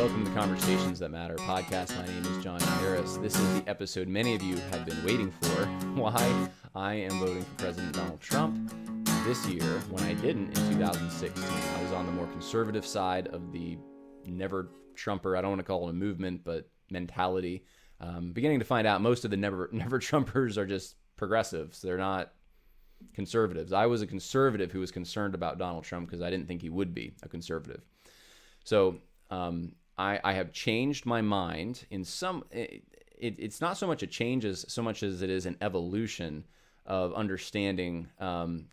Welcome to Conversations That Matter podcast. My name is John Harris. This is the episode many of you have been waiting for, why I am voting for President Donald Trump this year when I didn't in 2016. I was on the more conservative side of the never Trumper, I don't want to call it a movement, but mentality. Beginning to find out most of the never Trumpers are just progressives. They're not conservatives. I was a conservative who was concerned about Donald Trump because I didn't think he would be a conservative. So I have changed my mind in some. It's not so much a change as so much as it is an evolution of understanding some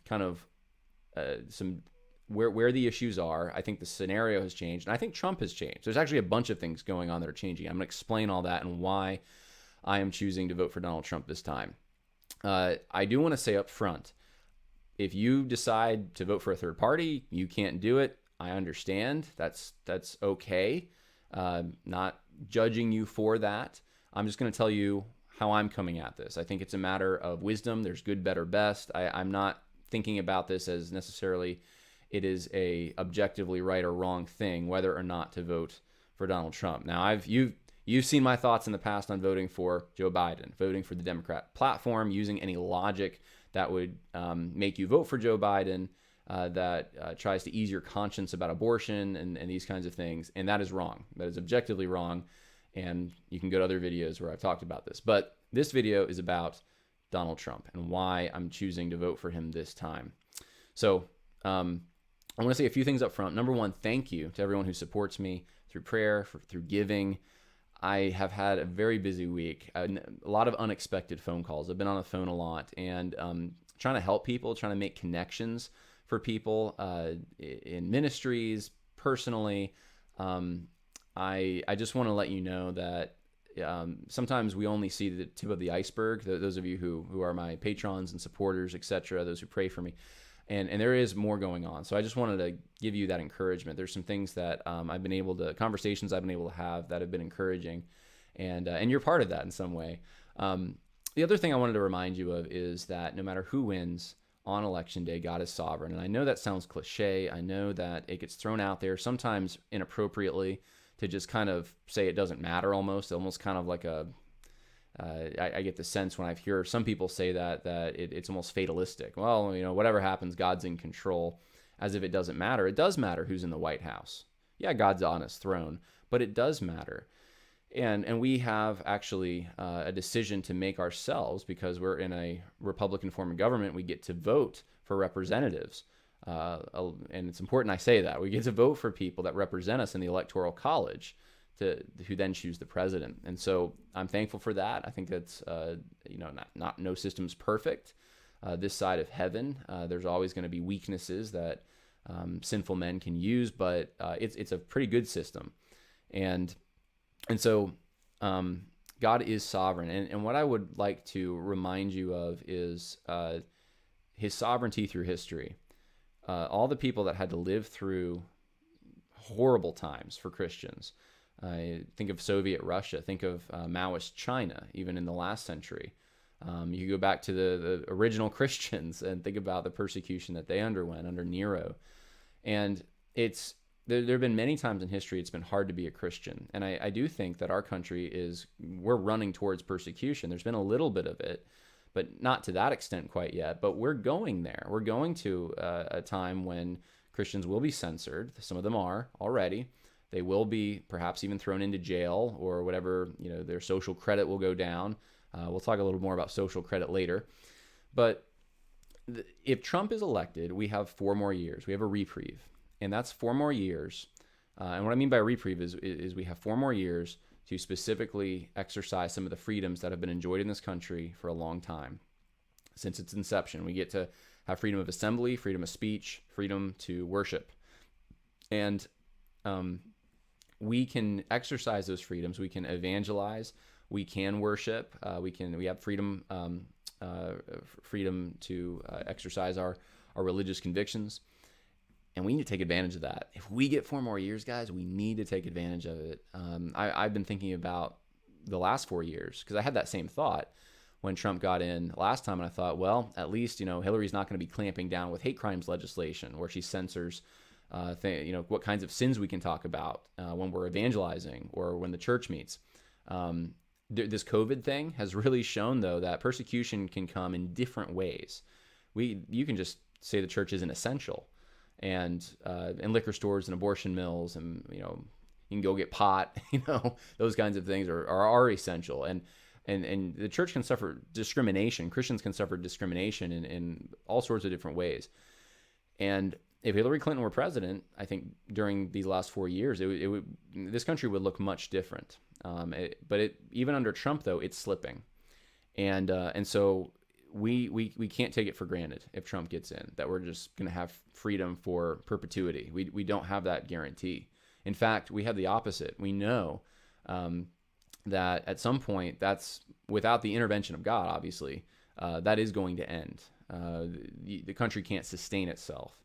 where the issues are. I think the scenario has changed, and I think Trump has changed. There's actually a bunch of things going on that are changing. I'm going to explain all that and why I am choosing to vote for Donald Trump this time. I do want to say up front, if you decide to vote for a third party, you can't do it. I understand. That's okay. Not judging you for that. I'm just going to tell you how I'm coming at this. I think it's a matter of wisdom. There's good, better, best. I'm not thinking about this as necessarily it is a objectively right or wrong thing, whether or not to vote for Donald Trump. Now, you've seen my thoughts in the past on voting for Joe Biden, voting for the Democrat platform, using any logic that would make you vote for Joe Biden, that tries to ease your conscience about abortion and these kinds of things. And that is wrong. That is objectively wrong. And you can go to other videos where I've talked about this. But this video is about Donald Trump and why I'm choosing to vote for him this time. So I want to say a few things up front. Number one, thank you to everyone who supports me through prayer, through giving. I have had a very busy week, a lot of unexpected phone calls. I've been on the phone a lot and trying to help people, trying to make connections for people in ministries, personally. I just want to let you know that sometimes we only see the tip of the iceberg. Those of you who are my patrons and supporters, etc., those who pray for me. And there is more going on. So I just wanted to give you that encouragement. There's some things that conversations I've been able to have that have been encouraging. And you're part of that in some way. The other thing I wanted to remind you of is that no matter who wins on election day, God is sovereign. And I know that sounds cliche. I know that it gets thrown out there sometimes inappropriately to just kind of say it doesn't matter almost kind of like I get the sense when I hear some people say that it's almost fatalistic. Well, whatever happens, God's in control, as if it doesn't matter. It does matter who's in the White House. Yeah, God's on his throne, but it does matter. And we have actually a decision to make ourselves because we're in a Republican form of government. We get to vote for representatives. And it's important I say that. We get to vote for people that represent us in the Electoral College who then choose the president. And so I'm thankful for that. I think that's, no system's perfect. This side of heaven, there's always going to be weaknesses that sinful men can use, but it's a pretty good system. And so God is sovereign. And what I would like to remind you of is his sovereignty through history. All the people that had to live through horrible times for Christians. Think of Soviet Russia. Think of Maoist China, even in the last century. You go back to the original Christians and think about the persecution that they underwent under Nero. And there have been many times in history it's been hard to be a Christian. And I do think that our country we're running towards persecution. There's been a little bit of it, but not to that extent quite yet. But we're going there. We're going to a time when Christians will be censored. Some of them are already. They will be perhaps even thrown into jail or whatever, their social credit will go down. We'll talk a little more about social credit later. But if Trump is elected, we have 4 more years. We have a reprieve. And that's 4 more years. And what I mean by reprieve is we have 4 more years to specifically exercise some of the freedoms that have been enjoyed in this country for a long time. Since its inception, we get to have freedom of assembly, freedom of speech, freedom to worship. And we can exercise those freedoms. We can evangelize. We can worship. We have freedom to exercise our religious convictions. And we need to take advantage of that. If we get 4 more years, guys, we need to take advantage of it. I've been thinking about the last 4 years because I had that same thought when Trump got in last time. And I thought, well, at least, Hillary's not going to be clamping down with hate crimes legislation where she censors what kinds of sins we can talk about when we're evangelizing or when the church meets. This COVID thing has really shown, though, that persecution can come in different ways. You can just say the church isn't essential, and liquor stores and abortion mills, and you can go get pot, those kinds of things are essential, and the church can suffer discrimination. Christians can suffer discrimination in all sorts of different ways. And if Hillary Clinton were president, I think during these last 4 years, this country would look much different. But even under Trump, though, it's slipping, and so we can't take it for granted if Trump gets in, that we're just going to have freedom for perpetuity. We don't have that guarantee. In fact, we have the opposite. We know that at some point, that's without the intervention of God, obviously, that is going to end. The country can't sustain itself.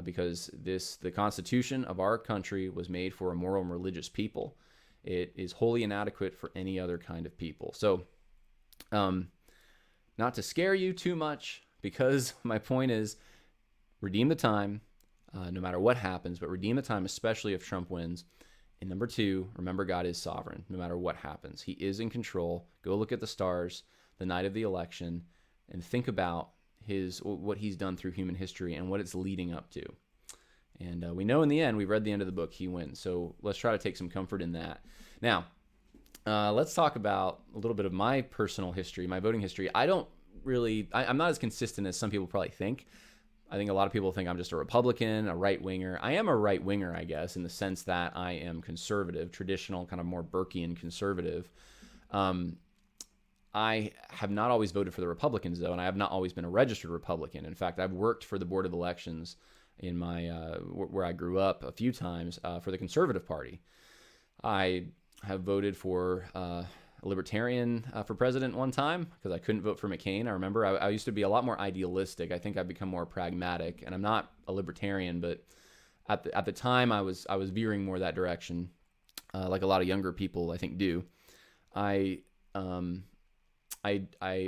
Because the Constitution of our country was made for a moral and religious people. It is wholly inadequate for any other kind of people. So, not to scare you too much, because my point is, redeem the time, no matter what happens, but redeem the time, especially if Trump wins. And number two, remember God is sovereign, no matter what happens. He is in control. Go look at the stars the night of the election and think about what he's done through human history and what it's leading up to. And we know in the end, we've read the end of the book, he wins. So let's try to take some comfort in that. Now, let's talk about a little bit of my personal history, my voting history. I'm not as consistent as some people probably think. I think a lot of people think I'm just a Republican, a right-winger. I am a right-winger, I guess, in the sense that I am conservative, traditional, kind of more Burkean conservative. I have not always voted for the Republicans, though, and I have not always been a registered Republican. In fact, I've worked for the Board of Elections in my where I grew up a few times for the Conservative Party. I have voted for a Libertarian for president one time because I couldn't vote for McCain. I remember I used to be a lot more idealistic. I think I've become more pragmatic, and I'm not a Libertarian, but at the time I was veering more that direction, like a lot of younger people I think do. I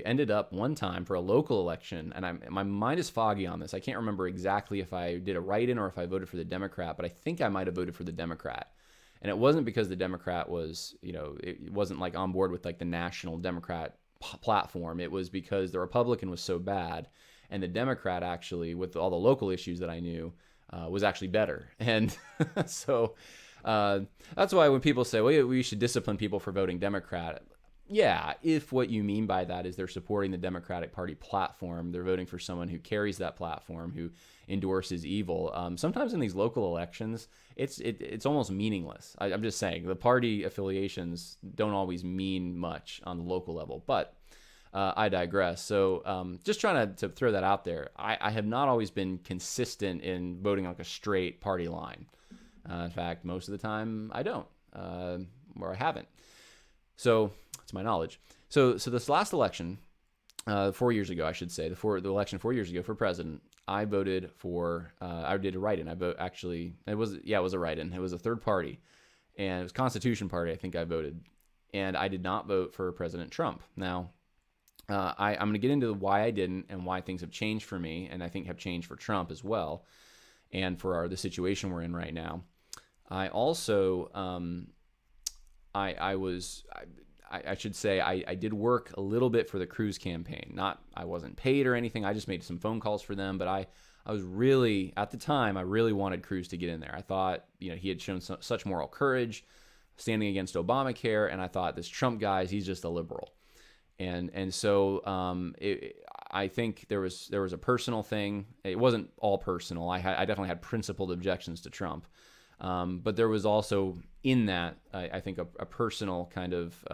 ended up one time for a local election, and my mind is foggy on this. I can't remember exactly if I did a write-in or if I voted for the Democrat, but I think I might have voted for the Democrat. And it wasn't because the Democrat was, it wasn't like on board with like the national Democrat platform. It was because the Republican was so bad, and the Democrat actually, with all the local issues that I knew, was actually better. And so that's why when people say, well, we should discipline people for voting Democrat, yeah, if what you mean by that is they're supporting the Democratic Party platform, they're voting for someone who carries that platform, who endorses evil. Sometimes in these local elections, it's almost meaningless. I'm just saying the party affiliations don't always mean much on the local level, but I digress. So just trying to throw that out there. I have not always been consistent in voting like a straight party line. In fact, most of the time I don't, or I haven't. So to my knowledge. So this last election, 4 years ago, I should say, the election 4 years ago for president, I voted for, I did a write-in. It was a write-in. It was a third party, and it was Constitution Party, I think I voted. And I did not vote for President Trump. Now, I'm going to get into why I didn't and why things have changed for me, and I think have changed for Trump as well, and for the situation we're in right now. I also, I should say I did work a little bit for the Cruz campaign. I wasn't paid or anything. I just made some phone calls for them. But I was really, at the time, I really wanted Cruz to get in there. I thought, he had shown such moral courage standing against Obamacare. And I thought, this Trump guy, he's just a liberal. And so I think there was a personal thing. It wasn't all personal. I definitely had principled objections to Trump. But there was also in that, I think, a personal kind of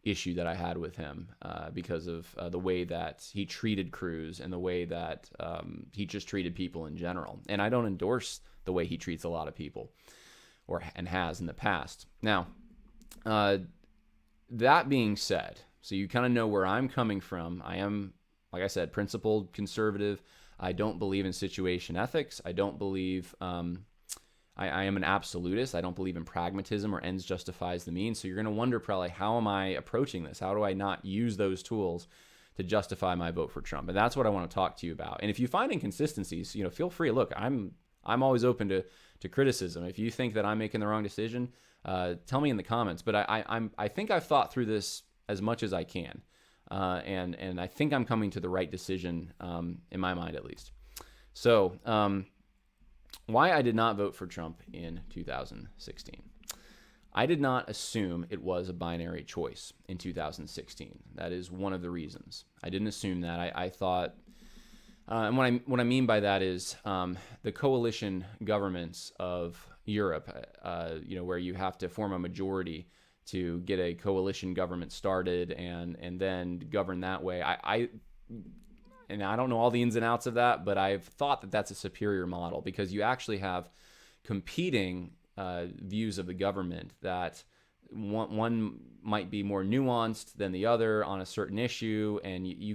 issue that I had with him because of the way that he treated Cruz and the way that he just treated people in general. And I don't endorse the way he treats a lot of people and has in the past. Now, that being said, so you kind of know where I'm coming from. I am, like I said, principled conservative. I don't believe in situation ethics. I don't believe... I am an absolutist. I don't believe in pragmatism or ends justifies the means. So you're going to wonder probably, how am I approaching this? How do I not use those tools to justify my vote for Trump? And that's what I want to talk to you about. And if you find inconsistencies, feel free. Look, I'm I'm always open to criticism. If you think that I'm making the wrong decision, tell me in the comments. But I think I've thought through this as much as I can, and I think I'm coming to the right decision, in my mind at least. So, why I did not vote for Trump in 2016. I did not assume it was a binary choice in 2016. That is one of the reasons. I didn't assume that. I thought, and what I mean by that is the coalition governments of Europe, where you have to form a majority to get a coalition government started and then govern that way. And I don't know all the ins and outs of that, but I've thought that that's a superior model because you actually have competing views of the government that one might be more nuanced than the other on a certain issue, and you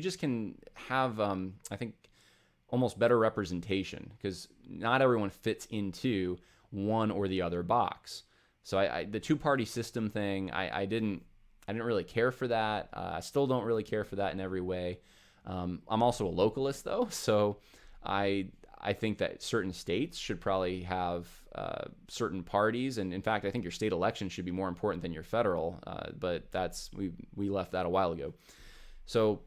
just can have I think almost better representation because not everyone fits into one or the other box. So the two-party system thing, I didn't really care for that. I still don't really care for that in every way. I'm also a localist though, so I think that certain states should probably have certain parties, and in fact, I think your state election should be more important than your federal. But we left that a while ago. So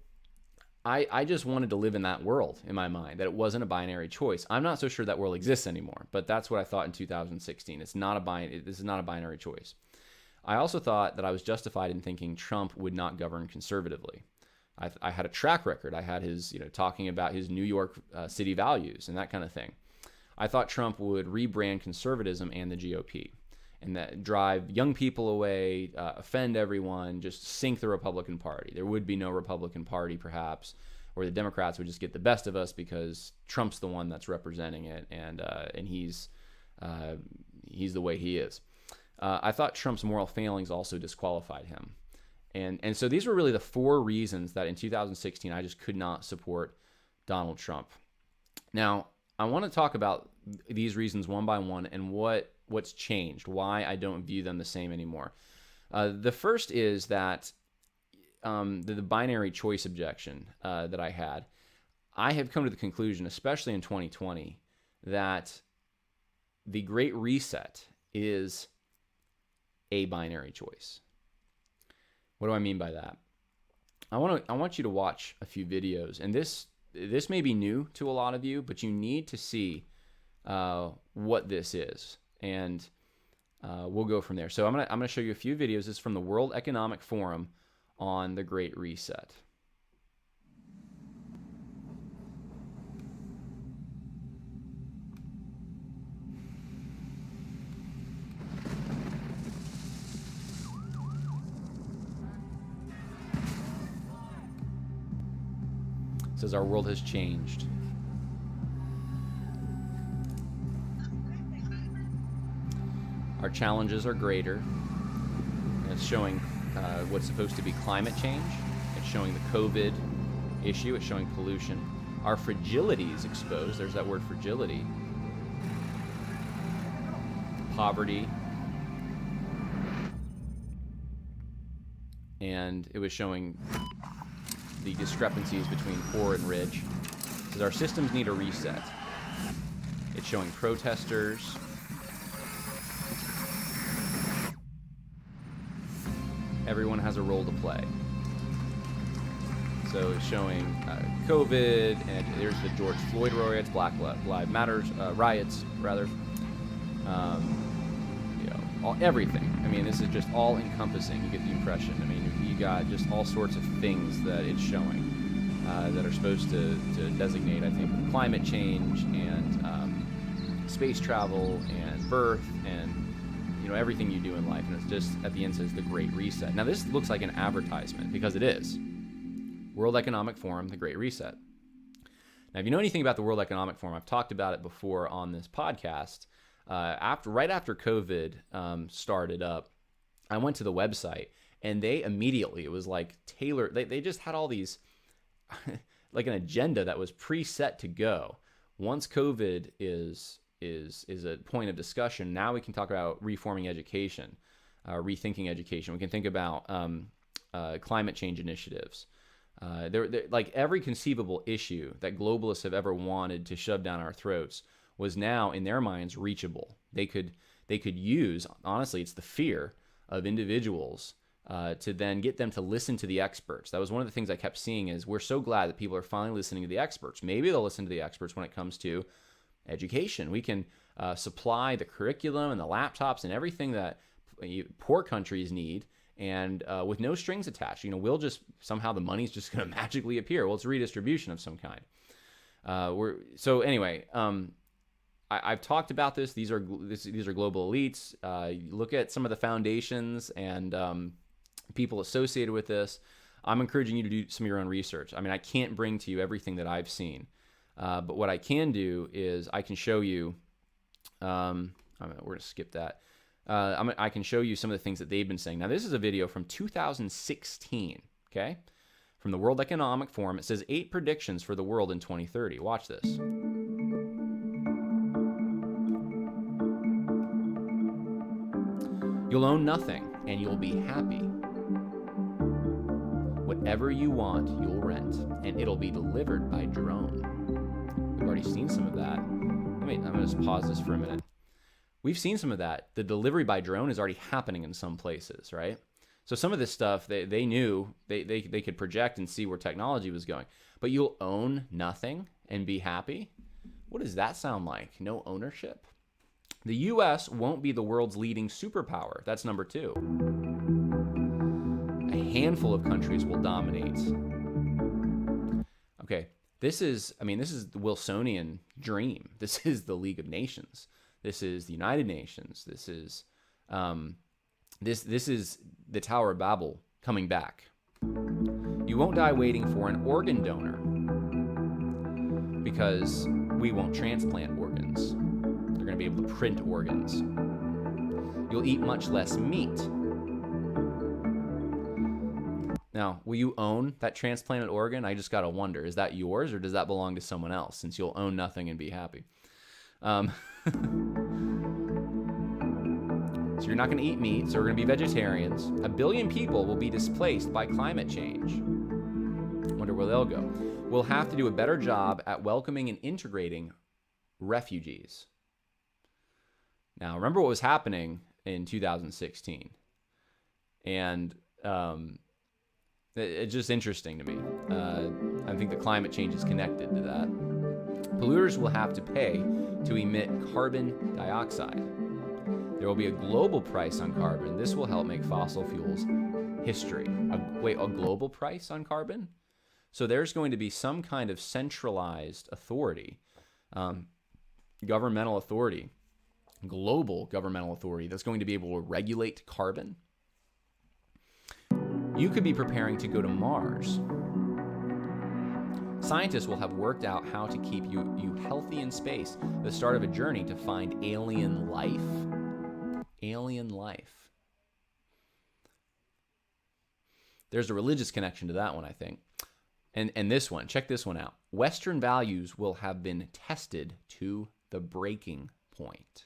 I just wanted to live in that world in my mind, that it wasn't a binary choice. I'm not so sure that world exists anymore, but that's what I thought in 2016. This is not a binary choice. I also thought that I was justified in thinking Trump would not govern conservatively. I had a track record. I had his, talking about his New York city values and that kind of thing. I thought Trump would rebrand conservatism and the GOP, and that drive young people away, offend everyone, just sink the Republican Party. There would be no Republican Party, perhaps, or the Democrats would just get the best of us because Trump's the one that's representing it, and he's the way he is. I thought Trump's moral failings also disqualified him. And so these were really the four reasons that in 2016 I just could not support Donald Trump. Now, I want to talk about these reasons one by one and what's changed, why I don't view them the same anymore. The first is that the binary choice objection that I had. I have come to the conclusion, especially in 2020, that the Great Reset is a binary choice. What do I mean by that? I want you to watch a few videos, and this may be new to a lot of you, but you need to see what this is, and we'll go from there. So I'm gonna show you a few videos. This is from the World Economic Forum on the Great Reset. It says our world has changed. Our challenges are greater. And it's showing what's supposed to be climate change. It's showing the COVID issue. It's showing pollution. Our fragility is exposed. There's that word fragility. Poverty. And it was showing the discrepancies between poor and rich. It says our systems need a reset. It's showing protesters. Everyone has a role to play. So it's showing COVID, and there's the George Floyd riots, Black Lives Matter riots, rather. Everything. I mean, this is just all encompassing. You get the impression. I mean, you got just all sorts of things that it's showing that are supposed to designate, I think, climate change and space travel and birth and everything you do in life. And it's just at the end says the Great Reset. Now this looks like an advertisement because it is. World Economic Forum, the Great Reset. Now, if you know anything about the World Economic Forum, I've talked about it before on this podcast. Right after COVID started up, I went to the website, and they immediately, it was like tailored. They just had all these, like an agenda that was preset to go. Once COVID is a point of discussion, now we can talk about reforming education, rethinking education. We can think about climate change initiatives. Like every conceivable issue that globalists have ever wanted to shove down our throats was now in their minds reachable. They could use, honestly, it's the fear of individuals to then get them to listen to the experts. That was one of the things I kept seeing is we're so glad that people are finally listening to the experts. Maybe they'll listen to the experts when it comes to education. We can supply the curriculum and the laptops and everything that poor countries need, and with no strings attached. We'll just, somehow the money's just going to magically appear. Well, it's redistribution of some kind. I've talked about this. These are global elites. Look at some of the foundations and people associated with this. I'm encouraging you to do some of your own research. I mean, I can't bring to you everything that I've seen, but what I can do is I can show you. We're going to skip that. I can show you some of the things that they've been saying. Now, this is a video from 2016. Okay, from the World Economic Forum. It says 8 predictions for the world in 2030. Watch this. You'll own nothing and you'll be happy. Whatever you want, you'll rent, and it'll be delivered by drone. We've already seen some of that. I'm going to just pause this for a minute. We've seen some of that. The delivery by drone is already happening in some places, right? So some of this stuff, they knew, they could project and see where technology was going. But you'll own nothing and be happy? What does that sound like? No ownership? The U.S. won't be the world's leading superpower. That's number 2. A handful of countries will dominate. Okay, this is the Wilsonian dream. This is the League of Nations. This is the United Nations. This is this is the Tower of Babel coming back. You won't die waiting for an organ donor because we won't transplant organs. They're going to be able to print organs. You'll eat much less meat. Now, will you own that transplanted organ? I just got to wonder, is that yours or does that belong to someone else, since you'll own nothing and be happy? So you're not going to eat meat, so we're going to be vegetarians. 1 billion people will be displaced by climate change. Wonder where they'll go. We'll have to do a better job at welcoming and integrating refugees. Now, remember what was happening in 2016. And it's just interesting to me. I think the climate change is connected to that. Polluters will have to pay to emit carbon dioxide. There will be a global price on carbon. This will help make fossil fuels history. A global price on carbon? So there's going to be some kind of centralized authority, governmental authority, global governmental authority that's going to be able to regulate carbon. You could be preparing to go to Mars. Scientists will have worked out how to keep you healthy in space, the start of a journey to find alien life. Alien life. There's a religious connection to that one, I think. And this one, check this one out. Western values will have been tested to the breaking point.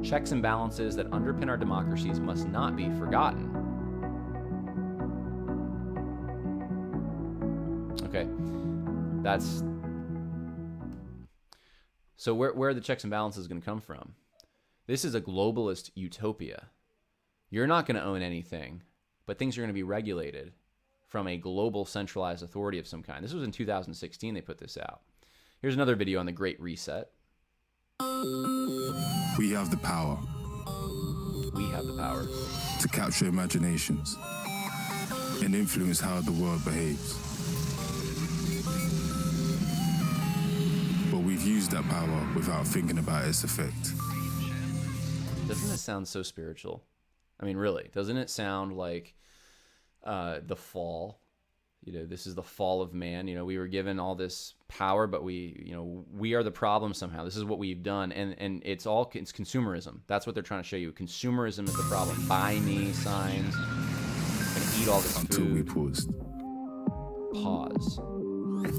Checks and balances that underpin our democracies must not be forgotten. Okay, that's... So where are the checks and balances going to come from? This is a globalist utopia. You're not going to own anything, but things are going to be regulated from a global centralized authority of some kind. This was in 2016 they put this out. Here's another video on the Great Reset. We have the power. We have the power. To capture imaginations and influence how the world behaves. But we've used that power without thinking about its effect. Doesn't this sound so spiritual? I mean, really, doesn't it sound like the fall? This is the fall of man. We were given all this power, but we are the problem somehow. This is what we've done, and it's consumerism. That's what they're trying to show you. Consumerism is the problem. Buy me signs. And eat all this food. Until we paused. Pause.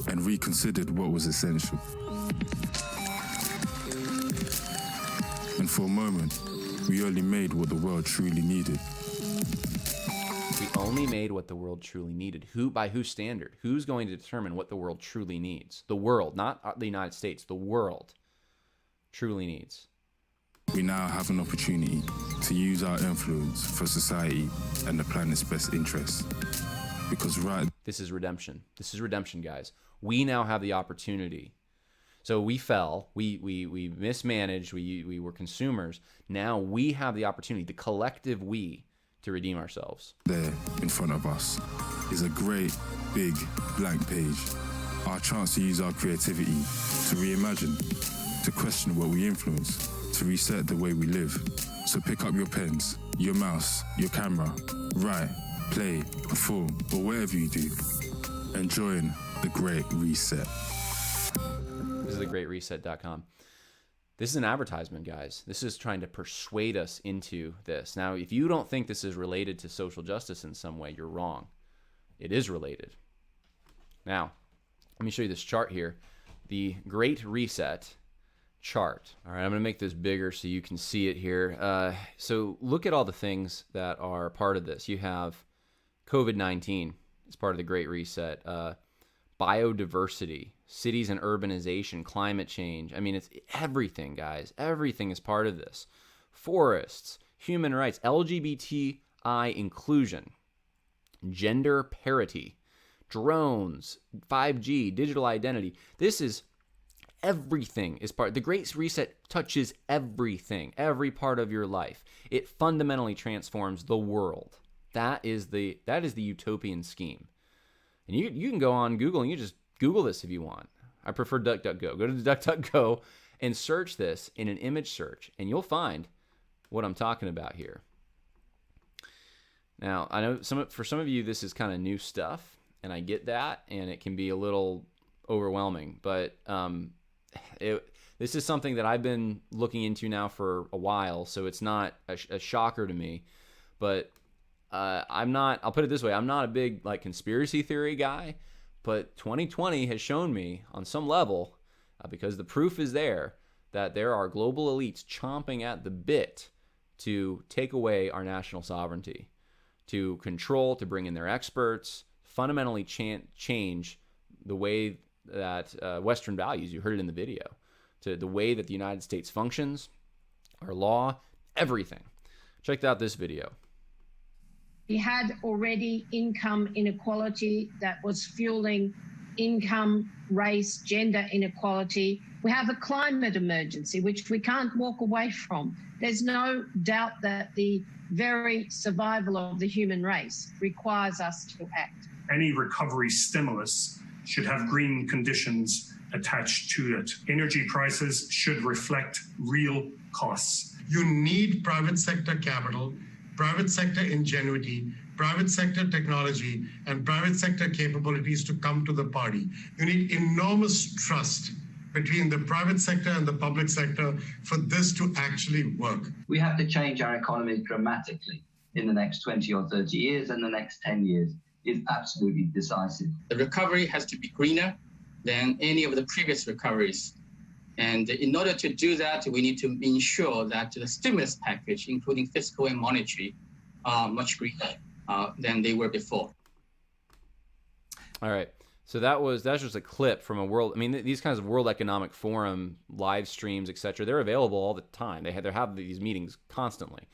And reconsidered what was essential. And for a moment, we only made what the world truly needed. We only made what the world truly needed. By whose standard? Who's going to determine what the world truly needs? The world, not the United States. The world truly needs. We now have an opportunity to use our influence for society and the planet's best interests. Because this is redemption. This is redemption, guys. We now have the opportunity. So we fell, we mismanaged, we were consumers. Now we have the opportunity, the collective we, to redeem ourselves. There in front of us is a great big blank page. Our chance to use our creativity to reimagine, to question what we influence, to reset the way we live. So pick up your pens, your mouse, your camera, write, play, perform, or whatever you do, and join the Great Reset. This is thegreatreset.com. This is an advertisement, guys. This is trying to persuade us into this. Now, if you don't think this is related to social justice in some way, you're wrong. It is related. Now, let me show you this chart here. The Great Reset chart. All right, I'm going to make this bigger so you can see it here. So look at all the things that are part of this. You have COVID-19 as part of the Great Reset. Biodiversity, cities and urbanization, climate change. I mean, it's everything, guys. Everything is part of this. Forests, human rights, LGBTI inclusion, gender parity, drones, 5G, digital identity. This is everything is part. The Great Reset touches everything, every part of your life. It fundamentally transforms the world. That is the utopian scheme. And you can go on Google and you just Google this if you want. I prefer DuckDuckGo. Go to DuckDuckGo and search this in an image search, and you'll find what I'm talking about here. Now, I know for some of you this is kind of new stuff, and I get that, and it can be a little overwhelming. But this is something that I've been looking into now for a while, so it's not a shocker to me. But I'll put it this way, I'm not a big conspiracy theory guy, but 2020 has shown me on some level, because the proof is there, that there are global elites chomping at the bit to take away our national sovereignty, to control, to bring in their experts, fundamentally change the way that Western values, you heard it in the video, to the way that the United States functions, our law, everything. Check out this video. We had already income inequality that was fueling income, race, gender inequality. We have a climate emergency, which we can't walk away from. There's no doubt that the very survival of the human race requires us to act. Any recovery stimulus should have green conditions attached to it. Energy prices should reflect real costs. You need private sector capital, private sector ingenuity, private sector technology, and private sector capabilities to come to the party. You need enormous trust between the private sector and the public sector for this to actually work. We have to change our economy dramatically in the next 20 or 30 years, and the next 10 years is absolutely decisive. The recovery has to be greener than any of the previous recoveries. And in order to do that, we need to ensure that the stimulus package, including fiscal and monetary, are much greener than they were before. All right. So that's just a clip from a world. I mean, these kinds of World Economic Forum live streams, etc. They're available all the time. They have these meetings constantly,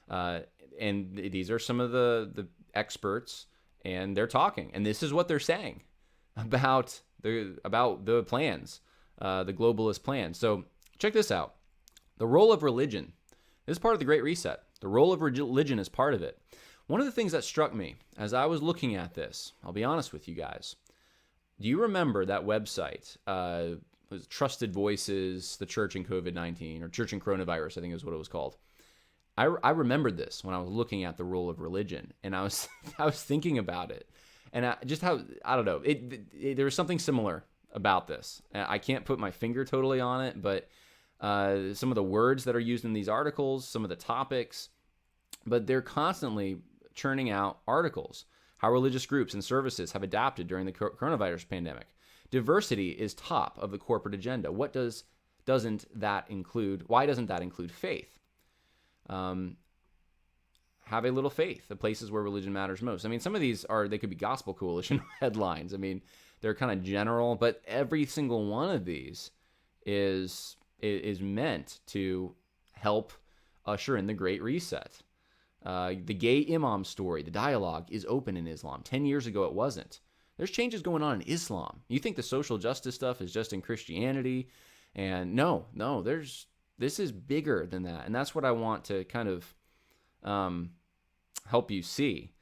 and these are some of the experts, and they're talking, and this is what they're saying about the plans. The globalist plan. So check this out. The role of religion. This is part of the Great Reset. The role of religion is part of it. One of the things that struck me as I was looking at this, I'll be honest with you guys. Do you remember that website? Was Trusted Voices, the Church in COVID-19, or Church in Coronavirus, I think is what it was called. I remembered this when I was looking at the role of religion, and I was thinking about it, and I don't know. There was something similar about this. I can't put my finger totally on it, but some of the words that are used in these articles, some of the topics, but they're constantly churning out articles. How religious groups and services have adapted during the coronavirus pandemic. Diversity is top of the corporate agenda. Why doesn't that include faith? have a little faith, the places where religion matters most. I mean, some of these they could be gospel coalition headlines. I mean, they're kind of general, but every single one of these is meant to help usher in the Great Reset. The gay imam story, the dialogue is open in Islam. 10 years ago, it wasn't. There's changes going on in Islam. You think the social justice stuff is just in Christianity, and no, this is bigger than that, and that's what I want to kind of help you see.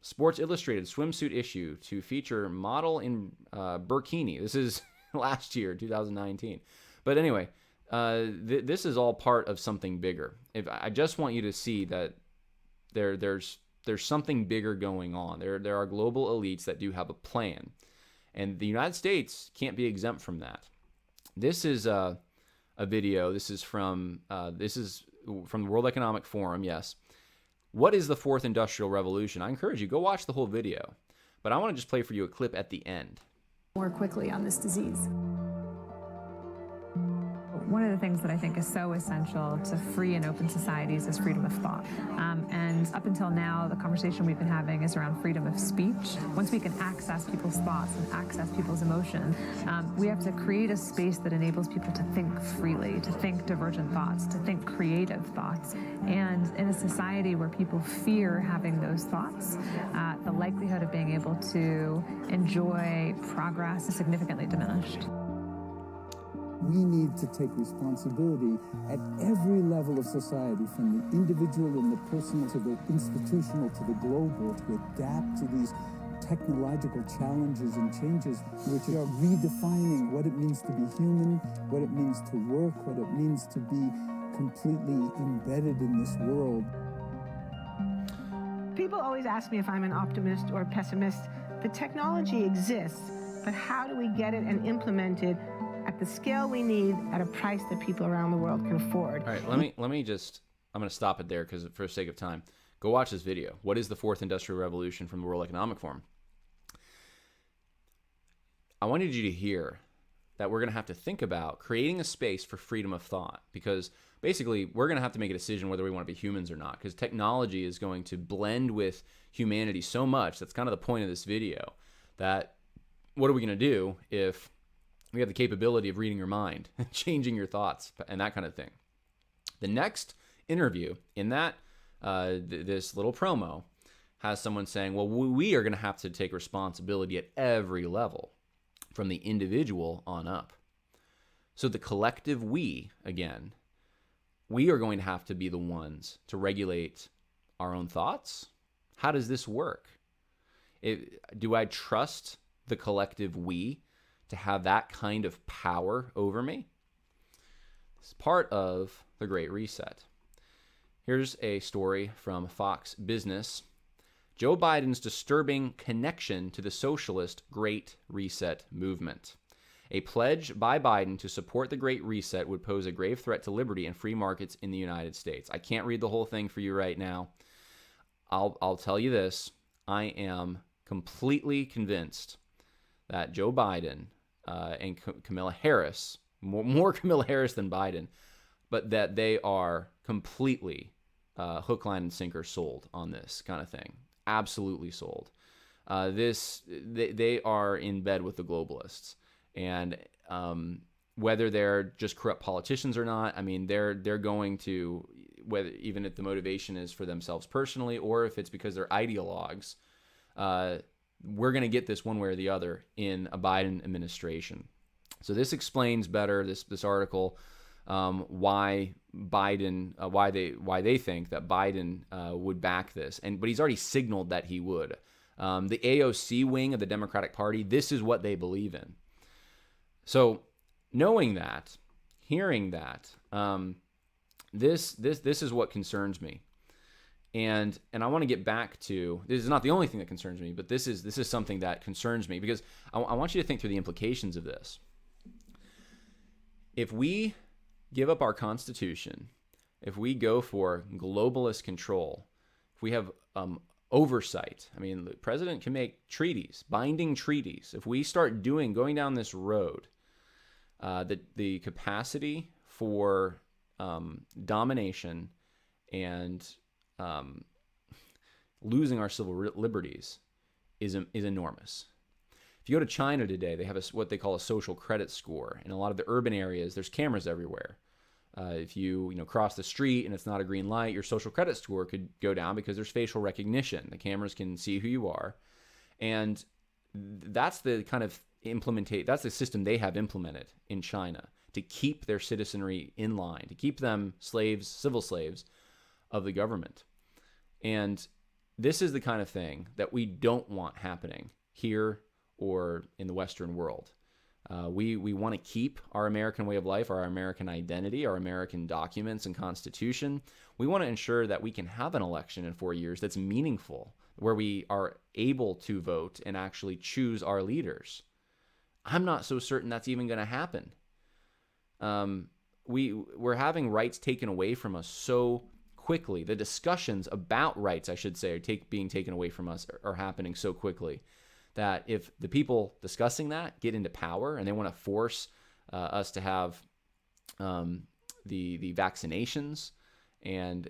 Sports Illustrated swimsuit issue to feature model in burkini. This is last year, 2019. But anyway, this is all part of something bigger. I just want you to see that there's something bigger going on. There are global elites that do have a plan, and the United States can't be exempt from that. This is a video. This is from the World Economic Forum. Yes. What is the fourth industrial revolution? I encourage you, go watch the whole video. But I want to just play for you a clip at the end. More quickly on this disease. One of the things that I think is so essential to free and open societies is freedom of thought. And up until now, the conversation we've been having is around freedom of speech. Once we can access people's thoughts and access people's emotion, we have to create a space that enables people to think freely, to think divergent thoughts, to think creative thoughts. And in a society where people fear having those thoughts, the likelihood of being able to enjoy progress is significantly diminished. We need to take responsibility at every level of society, from the individual and the personal to the institutional to the global, to adapt to these technological challenges and changes, which are redefining what it means to be human, what it means to work, what it means to be completely embedded in this world. People always ask me if I'm an optimist or a pessimist. The technology exists, but how do we get it and implement it at the scale we need at a price that people around the world can afford? All right, let me just, I'm going to stop it there because for the sake of time. Go watch this video. What is the fourth industrial revolution from the World Economic Forum? I wanted you to hear that we're going to have to think about creating a space for freedom of thought, because basically we're going to have to make a decision whether we want to be humans or not, because technology is going to blend with humanity so much. That's kind of the point of this video, that what are we going to do if we have the capability of reading your mind, changing your thoughts, and that kind of thing. The next interview in that this little promo has someone saying, well, we are going to have to take responsibility at every level, from the individual on up. So the collective we, again, we are going to have to be the ones to regulate our own thoughts. How does this work? Do I trust the collective we to have that kind of power over me? It's part of the Great Reset. Here's a story from Fox Business. Joe Biden's disturbing connection to the socialist Great Reset movement. A pledge by Biden to support the Great Reset would pose a grave threat to liberty and free markets in the United States. I can't read the whole thing for you right now. I'll tell you this. I am completely convinced that Joe Biden and Kamala Harris, more Kamala Harris than Biden, but that they are completely hook, line, and sinker sold on this kind of thing. Absolutely sold. They are in bed with the globalists, and whether they're just corrupt politicians or not, I mean, they're going to, whether even if the motivation is for themselves personally or if it's because they're ideologues, we're going to get this one way or the other in a Biden administration. So this explains better, this article, why Biden, why they think that Biden would back this, but he's already signaled that he would. The AOC wing of the Democratic Party, this is what they believe in. So knowing that, hearing that, this is what concerns me. And I want to get back to, this is not the only thing that concerns me, but this is something that concerns me, because I want you to think through the implications of this. If we give up our Constitution, if we go for globalist control, if we have oversight, I mean, the president can make treaties, binding treaties. If we start going down this road, the capacity for domination and losing our civil liberties is enormous. If you go to China today, they have what they call a social credit score. In a lot of the urban areas, there's cameras everywhere. If you cross the street and it's not a green light, your social credit score could go down because there's facial recognition. The cameras can see who you are, and that's the kind of that's the system they have implemented in China to keep their citizenry in line, to keep them slaves, civil slaves of the government. And this is the kind of thing that we don't want happening here or in the Western world. We want to keep our American way of life, our American identity, our American documents and Constitution. We want to ensure that we can have an election in 4 years that's meaningful, where we are able to vote and actually choose our leaders. I'm not so certain that's even going to happen. We're having rights taken away from us so quickly. The discussions about rights, I should say, are being taken away from us are happening so quickly that if the people discussing that get into power and they want to force us to have the vaccinations, and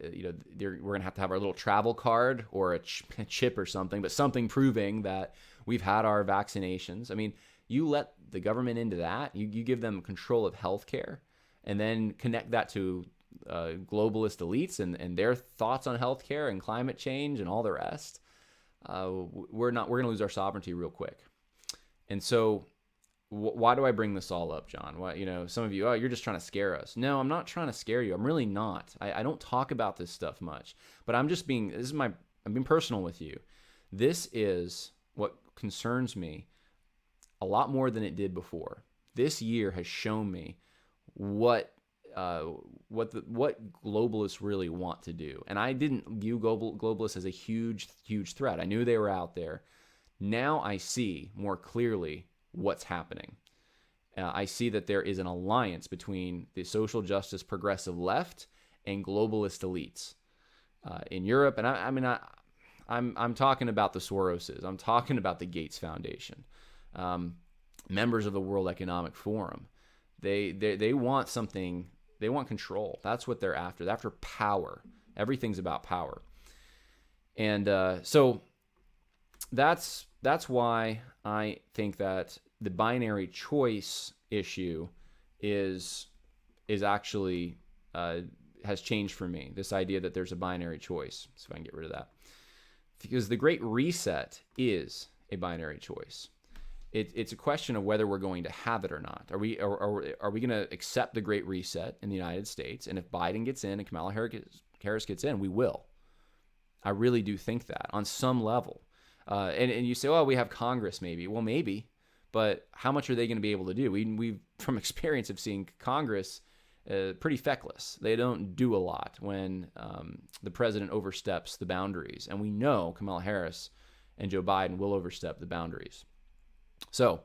we're going to have our little travel card or a chip or something, but something proving that we've had our vaccinations. I mean, you let the government into that, you give them control of healthcare, and then connect that to globalist elites and their thoughts on healthcare and climate change and all the rest. We're going to lose our sovereignty real quick. And so why do I bring this all up, John? Why, some of you, you're just trying to scare us. No, I'm not trying to scare you. I'm really not. I don't talk about this stuff much, but I'm being personal with you. This is what concerns me a lot more than it did before. This year has shown me what globalists really want to do. And I didn't view globalists as a huge threat. I knew they were out there. Now I see more clearly what's happening. I see that there is an alliance between the social justice progressive left and globalist elites in Europe. And I'm talking about the Soroses. I'm talking about the Gates Foundation, members of the World Economic Forum. They want something. They want control. That's what they're after. They're after power. Everything's about power. And so that's why I think that the binary choice issue is actually has changed for me. This idea that there's a binary choice. So if I can get rid of that. Because the Great Reset is a binary choice. It's a question of whether we're going to have it or not. Are we going to accept the Great Reset in the United States? And if Biden gets in and Kamala Harris gets in, we will. I really do think that on some level. And you say, oh, we have Congress maybe. Well, maybe. But how much are they going to be able to do? We from experience have seen Congress pretty feckless. They don't do a lot when the president oversteps the boundaries. And we know Kamala Harris and Joe Biden will overstep the boundaries. So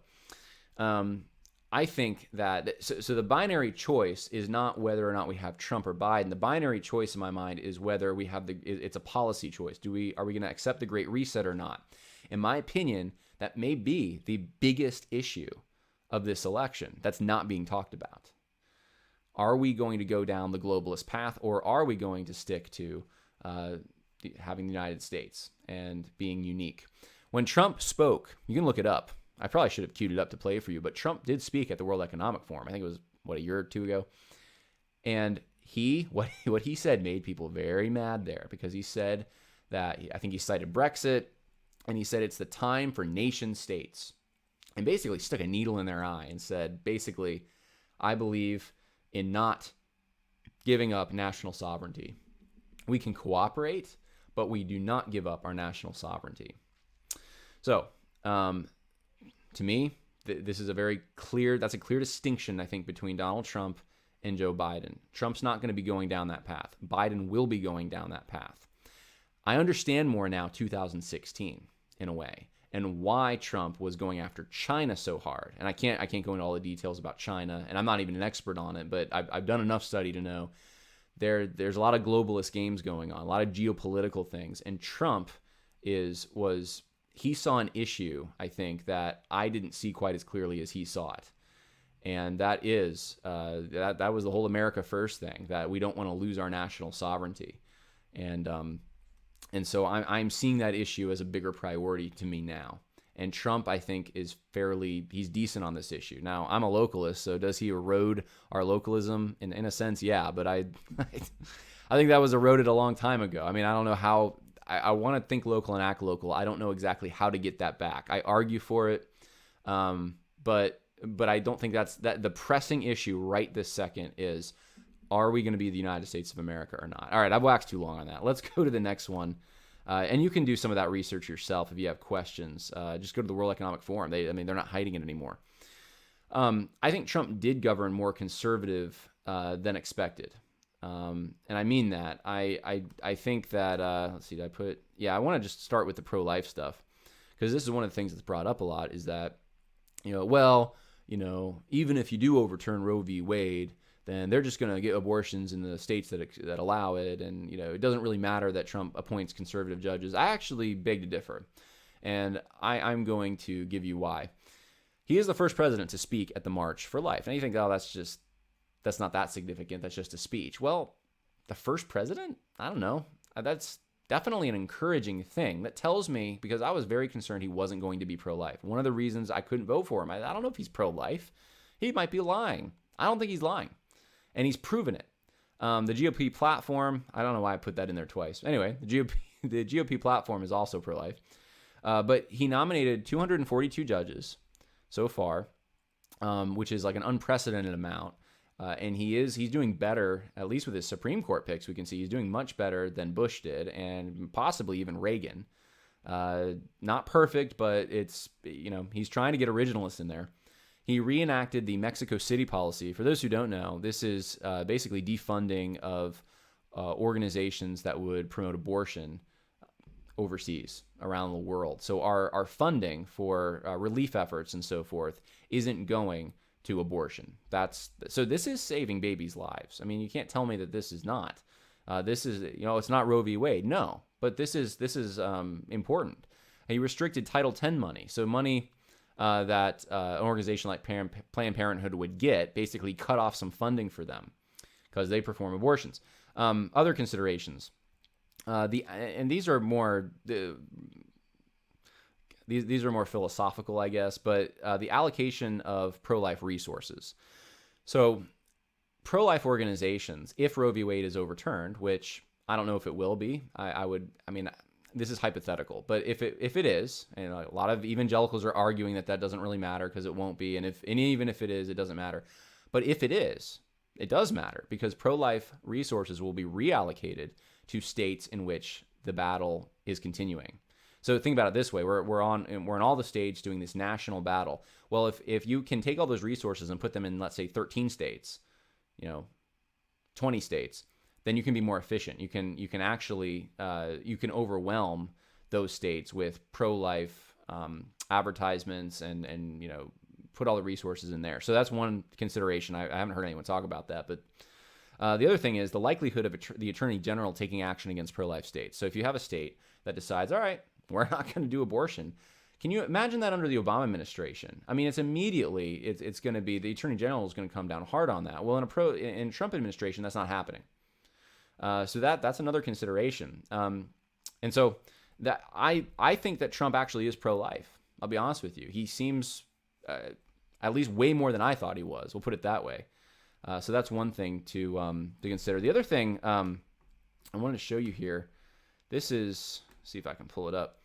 I think that so the binary choice is not whether or not we have Trump or Biden. The binary choice in my mind is whether we have it's a policy choice. Are we going to accept the Great Reset or not? In my opinion, that may be the biggest issue of this election that's not being talked about. Are we going to go down the globalist path, or are we going to stick to having the United States and being unique? When Trump spoke, you can look it up. I probably should have queued it up to play for you, but Trump did speak at the World Economic Forum. I think it was, a year or two ago. And what he said made people very mad there, because he said that, I think he cited Brexit, and he said it's the time for nation states, and basically stuck a needle in their eye and said, basically, I believe in not giving up national sovereignty. We can cooperate, but we do not give up our national sovereignty. So, to me, this is that's a clear distinction, I think, between Donald Trump and Joe Biden. Trump's not going to be going down that path. Biden will be going down that path. I understand more now 2016 in a way, and why Trump was going after China so hard. And I can't go into all the details about China, and I'm not even an expert on it, but I've done enough study to know there's a lot of globalist games going on, a lot of geopolitical things, and Trump he saw an issue, I think, that I didn't see quite as clearly as he saw it. And that is, that was the whole America First thing, that we don't want to lose our national sovereignty. And And so I'm seeing that issue as a bigger priority to me now. And Trump, I think, he's decent on this issue. Now, I'm a localist, so does he erode our localism? In a sense, yeah, but I think that was eroded a long time ago. I mean, I don't know how, I want to think local and act local. I don't know exactly how to get that back. I argue for it, but I don't think that the pressing issue right this second is, are we going to be the United States of America or not? All right, I've waxed too long on that. Let's go to the next one. And you can do some of that research yourself if you have questions. Just go to the World Economic Forum. They're not hiding it anymore. I think Trump did govern more conservative than expected. And I mean that. I think that, let's see, I want to just start with the pro-life stuff, because this is one of the things that's brought up a lot, is that, even if you do overturn Roe v. Wade, then they're just going to get abortions in the states that allow it. And, it doesn't really matter that Trump appoints conservative judges. I actually beg to differ. And I'm going to give you why. He is the first president to speak at the March for Life. And you think, that's not that significant. That's just a speech. Well, the first president? I don't know. That's definitely an encouraging thing. That tells me, because I was very concerned he wasn't going to be pro-life. One of the reasons I couldn't vote for him, I don't know if he's pro-life. He might be lying. I don't think he's lying. And he's proven it. The GOP platform, I don't know why I put that in there twice. Anyway, the GOP platform is also pro-life. But he nominated 242 judges so far, which is like an unprecedented amount. And he's doing better, at least with his Supreme Court picks. We can see he's doing much better than Bush did, and possibly even Reagan. Not perfect, but it's, he's trying to get originalists in there. He reenacted the Mexico City policy. For those who don't know, this is basically defunding of organizations that would promote abortion overseas around the world. So our funding for relief efforts and so forth isn't going to abortion. So this is saving babies' lives. I mean, you can't tell me that this is not. This is, it's not Roe v. Wade. No, but this is important. He restricted Title X money. So money that an organization like Planned Parenthood would get, basically cut off some funding for them because they perform abortions. Other considerations, and these are more these are more philosophical, I guess, but the allocation of pro-life resources. So pro-life organizations, if Roe v. Wade is overturned, which I don't know if it will be, this is hypothetical, but if it is, and a lot of evangelicals are arguing that doesn't really matter because it won't be, and even if it is, it doesn't matter. But if it is, it does matter, because pro-life resources will be reallocated to states in which the battle is continuing. So think about it this way: we're in all the states doing this national battle. Well, if you can take all those resources and put them in, let's say, 13 states, 20 states, then you can be more efficient. You can actually you can overwhelm those states with pro-life advertisements and put all the resources in there. So that's one consideration. I haven't heard anyone talk about that, but the other thing is the likelihood of the Attorney General taking action against pro-life states. So if you have a state that decides, all right, we're not going to do abortion, can you imagine that under the Obama administration? I mean, it's immediately it's going to be, the Attorney General is going to come down hard on that. Well, in Trump administration, that's not happening. So that's another consideration. And so that I think that Trump actually is pro-life. I'll be honest with you. He seems at least way more than I thought he was. We'll put it that way. So that's one thing to consider. The other thing I wanted to show you here. This is, see if I can pull it up.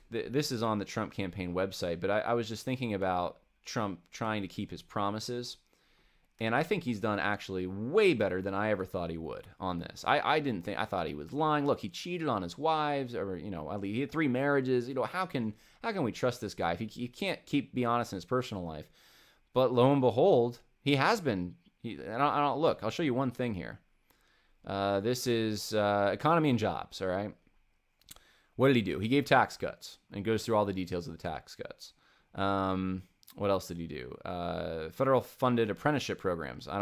This is on the Trump campaign website, but I was just thinking about Trump trying to keep his promises. And I think he's done actually way better than I ever thought he would on this. I thought he was lying. Look, he cheated on his wives, or he had 3 marriages. How can we trust this guy if he can't be honest in his personal life? But lo and behold, he has been. Look, I'll show you one thing here. This is economy and jobs. All right. What did he do? He gave tax cuts, and goes through all the details of the tax cuts. What else did he do? Federal funded apprenticeship programs. I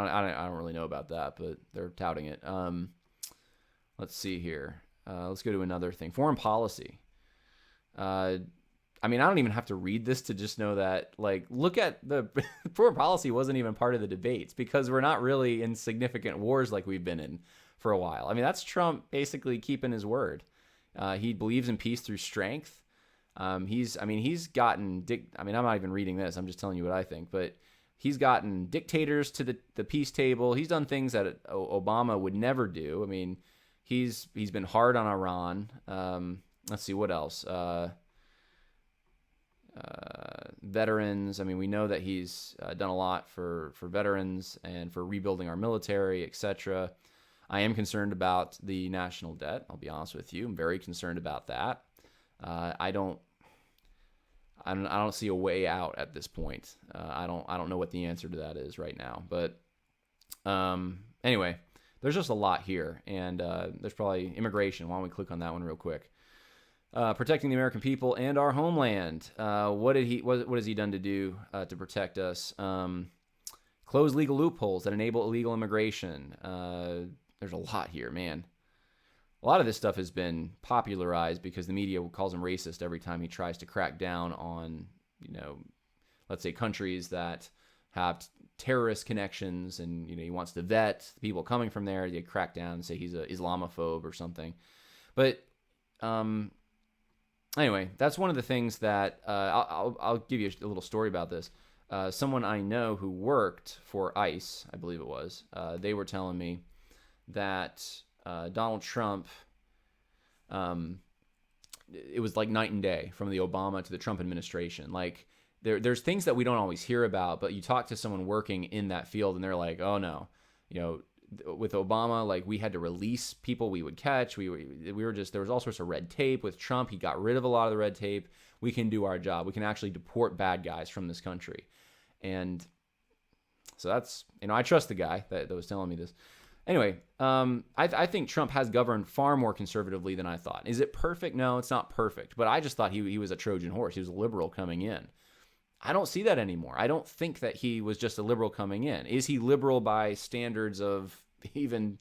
don't really know about that, but they're touting it. Let's see here. Let's go to another thing. Foreign policy. I don't even have to read this to just know that, look at the foreign policy wasn't even part of the debates, because we're not really in significant wars like we've been in for a while. That's Trump basically keeping his word. He believes in peace through strength. He's gotten, I'm not even reading this. I'm just telling you what I think, but he's gotten dictators to the peace table. He's done things that Obama would never do. I mean, he's been hard on Iran. Let's see, what else? Veterans. I mean, we know that he's done a lot for veterans and for rebuilding our military, etc. I am concerned about the national debt. I'll be honest with you. I'm very concerned about that. I don't see a way out at this point. I don't know what the answer to that is right now. But anyway, there's just a lot here, and there's probably immigration. Why don't we click on that one real quick? Protecting the American people and our homeland. What has he done to do to protect us? Close legal loopholes that enable illegal immigration. There's a lot here, man. A lot of this stuff has been popularized because the media calls him racist every time he tries to crack down on, let's say countries that have terrorist connections, and he wants to vet the people coming from there. They crack down and say he's an Islamophobe or something. But anyway, that's one of the things that I'll give you a little story about this. Someone I know who worked for ICE, I believe it was, they were telling me that Donald Trump, it was like night and day from the Obama to the Trump administration. Like there's things that we don't always hear about, but you talk to someone working in that field and they're like, oh no, with Obama, like we had to release people we would catch. We were just, there was all sorts of red tape. With Trump, he got rid of a lot of the red tape. We can do our job. We can actually deport bad guys from this country. And so that's, I trust the guy that was telling me this. Anyway, I think Trump has governed far more conservatively than I thought. Is it perfect? No, it's not perfect. But I just thought he was a Trojan horse. He was a liberal coming in. I don't see that anymore. I don't think that he was just a liberal coming in. Is he liberal by standards of even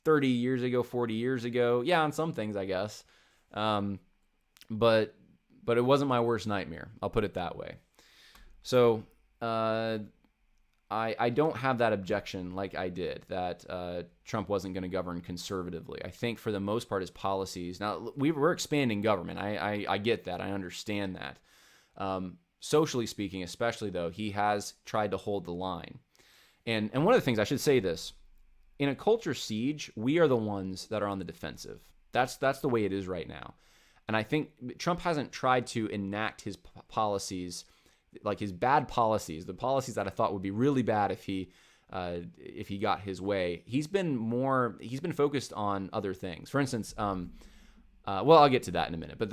30 years ago, 40 years ago? Yeah, on some things, I guess. But it wasn't my worst nightmare. I'll put it that way. So I don't have that objection like I did, that Trump wasn't going to govern conservatively. I think for the most part his policies, now we're expanding government. I get that. I understand that. Socially speaking, especially though, he has tried to hold the line. And one of the things, I should say this, in a culture siege, we are the ones that are on the defensive. That's the way it is right now. And I think Trump hasn't tried to enact his policies, like his bad policies, the policies that I thought would be really bad if he got his way. He's been focused on other things. For instance, well, I'll get to that in a minute, but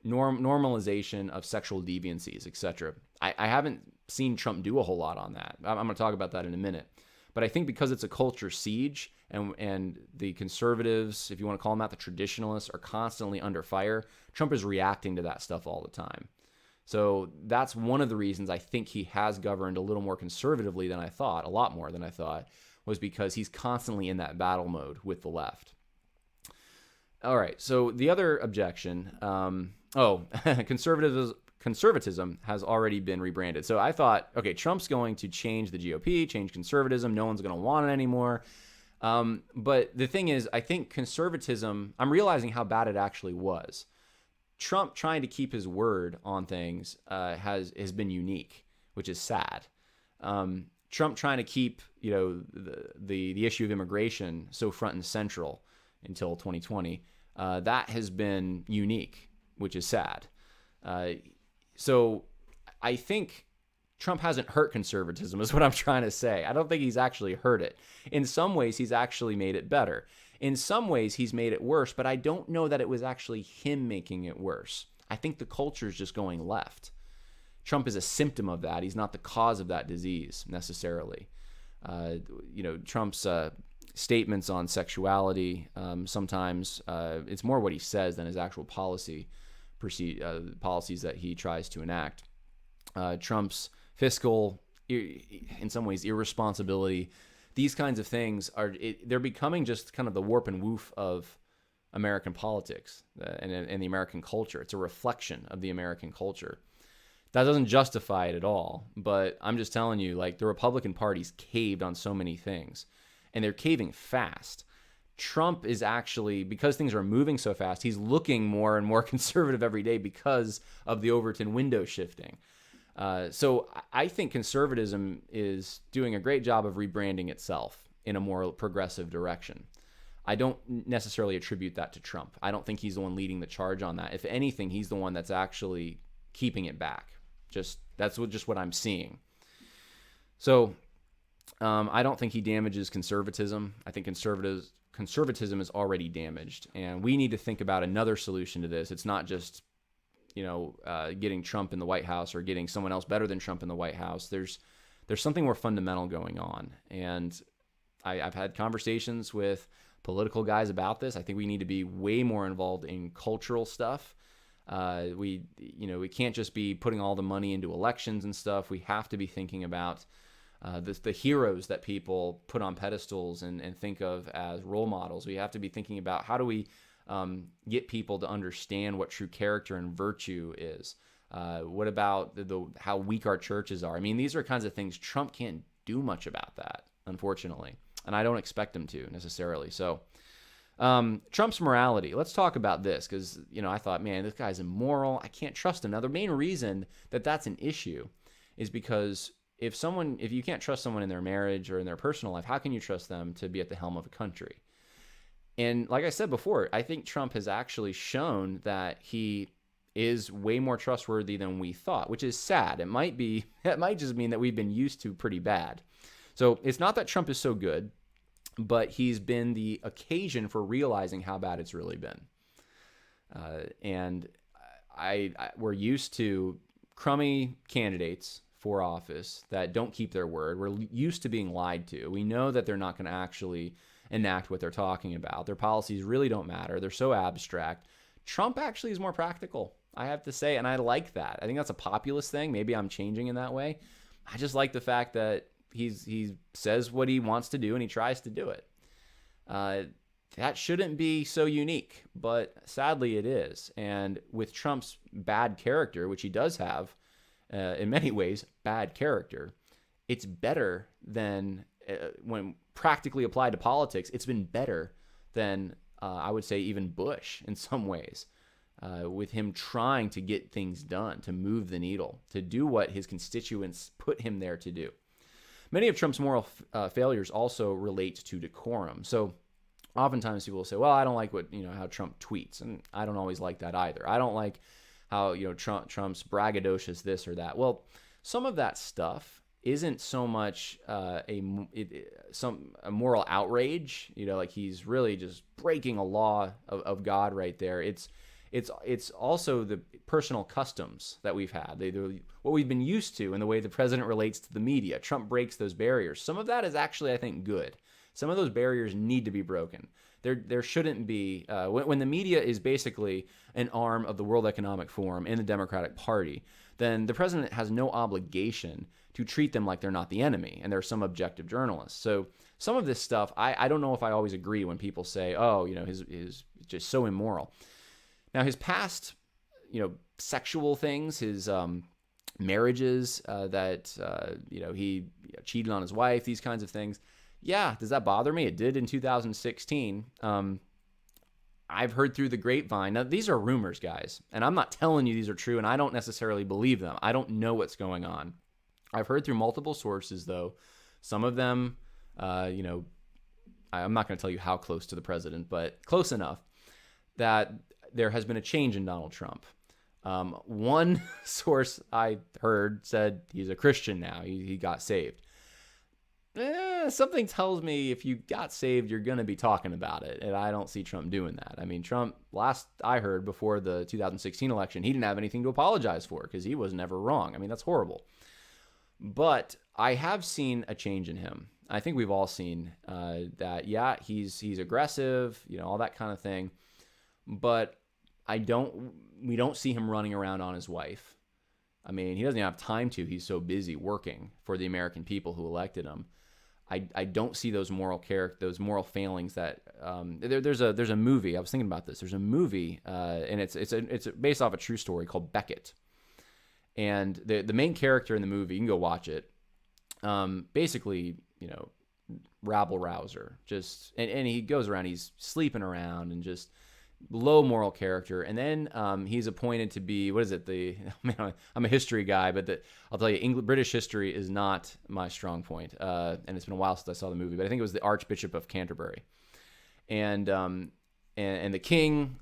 normalization of sexual deviancies, etc. I haven't seen Trump do a whole lot on that. I'm going to talk about that in a minute. But I think because it's a culture siege and the conservatives, if you want to call them that, the traditionalists, are constantly under fire, Trump is reacting to that stuff all the time. So that's one of the reasons I think he has governed a little more conservatively than I thought, a lot more than I thought, was because he's constantly in that battle mode with the left. All right, so the other objection, conservatism has already been rebranded. So I thought, okay, Trump's going to change the GOP, change conservatism. No one's going to want it anymore. But the thing is, I think conservatism, I'm realizing how bad it actually was. Trump trying to keep his word on things has been unique, which is sad. Trump trying to keep the issue of immigration so front and central until 2020, that has been unique, which is sad. So I think Trump hasn't hurt conservatism is what I'm trying to say. I don't think he's actually hurt it. In some ways, he's actually made it better. In some ways, he's made it worse, but I don't know that it was actually him making it worse. I think the culture is just going left. Trump is a symptom of that. He's not the cause of that disease necessarily. Trump's statements on sexuality, sometimes it's more what he says than his actual policies that he tries to enact. Trump's fiscal, in some ways, irresponsibility, these kinds of things they're becoming just kind of the warp and woof of American politics and the American culture. It's a reflection of the American culture. That doesn't justify it at all, but I'm just telling you, like, the Republican Party's caved on so many things, and they're caving fast. Trump is actually, because things are moving so fast, he's looking more and more conservative every day because of the Overton window shifting. So I think conservatism is doing a great job of rebranding itself in a more progressive direction. I don't necessarily attribute that to Trump. I don't think he's the one leading the charge on that. If anything, he's the one that's actually keeping it back. That's what I'm seeing. So I don't think he damages conservatism. I think conservatism is already damaged, and we need to think about another solution to this. It's not just getting Trump in the White House or getting someone else better than Trump in the White House. There's something more fundamental going on, and I've had conversations with political guys about this. I think we need to be way more involved in cultural stuff. We can't just be putting all the money into elections and stuff. We have to be thinking about the heroes that people put on pedestals and think of as role models. We have to be thinking about how do we get people to understand what true character and virtue is. What about how weak our churches are? I mean, these are kinds of things Trump can't do much about that, unfortunately. And I don't expect him to necessarily. So Trump's morality. Let's talk about this because, I thought, man, this guy's immoral. I can't trust him. Now, the main reason that that's an issue is because if you can't trust someone in their marriage or in their personal life, how can you trust them to be at the helm of a country? And like I said before, I think Trump has actually shown that he is way more trustworthy than we thought, which is sad. It might just mean that we've been used to pretty bad. So it's not that Trump is so good, but he's been the occasion for realizing how bad it's really been. And we're used to crummy candidates for office that don't keep their word. We're used to being lied to. We know that they're not going to actually enact what they're talking about. Their policies really don't matter. They're so abstract. Trump actually is more practical, I have to say, and I like that. I think that's a populist thing. Maybe I'm changing in that way. I just like the fact that he says what he wants to do and he tries to do it. That shouldn't be so unique, but sadly it is. And with Trump's bad character, which he does have, in many ways, bad character, it's better than, when practically applied to politics, it's been better than, I would say, even Bush in some ways, with him trying to get things done, to move the needle, to do what his constituents put him there to do. Many of Trump's moral failures also relate to decorum. So oftentimes people will say, well, I don't like how Trump tweets. And I don't always like that either. I don't like how, Trump's braggadocious this or that. Well, some of that stuff isn't so much a moral outrage, like he's really just breaking a law of God right there. It's also the personal customs that we've had. What we've been used to and the way the president relates to the media. Trump breaks those barriers. Some of that is actually, I think, good. Some of those barriers need to be broken. There shouldn't be, when the media is basically an arm of the World Economic Forum and the Democratic Party, then the president has no obligation to treat them like they're not the enemy, and they're some objective journalists. So some of this stuff, I don't know if I always agree when people say, oh, his just so immoral. Now, his past, sexual things, his marriages that, he cheated on his wife, these kinds of things. Yeah, does that bother me? It did in 2016. I've heard through the grapevine. Now, these are rumors, guys, and I'm not telling you these are true, and I don't necessarily believe them. I don't know what's going on. I've heard through multiple sources, though. Some of them, I'm not going to tell you how close to the president, but close enough that there has been a change in Donald Trump. One source I heard said he's a Christian now. He got saved. Something tells me if you got saved, you're going to be talking about it. And I don't see Trump doing that. I mean, Trump, last I heard before the 2016 election, he didn't have anything to apologize for because he was never wrong. I mean, that's horrible. But I have seen a change in him. I think we've all seen that, yeah, he's aggressive, all that kind of thing. But we don't see him running around on his wife. I mean, he doesn't have time to. He's so busy working for the American people who elected him. I don't see those moral failings that there's a movie. I was thinking about this. There's a movie, and it's based off a true story called Beckett. And the main character in the movie, you can go watch it. Basically, rabble rouser. Just and he goes around, he's sleeping around and just low moral character. And then he's appointed to be, what is it? I'm a history guy, but I'll tell you, British history is not my strong point. And it's been a while since I saw the movie, but I think it was the Archbishop of Canterbury. And the king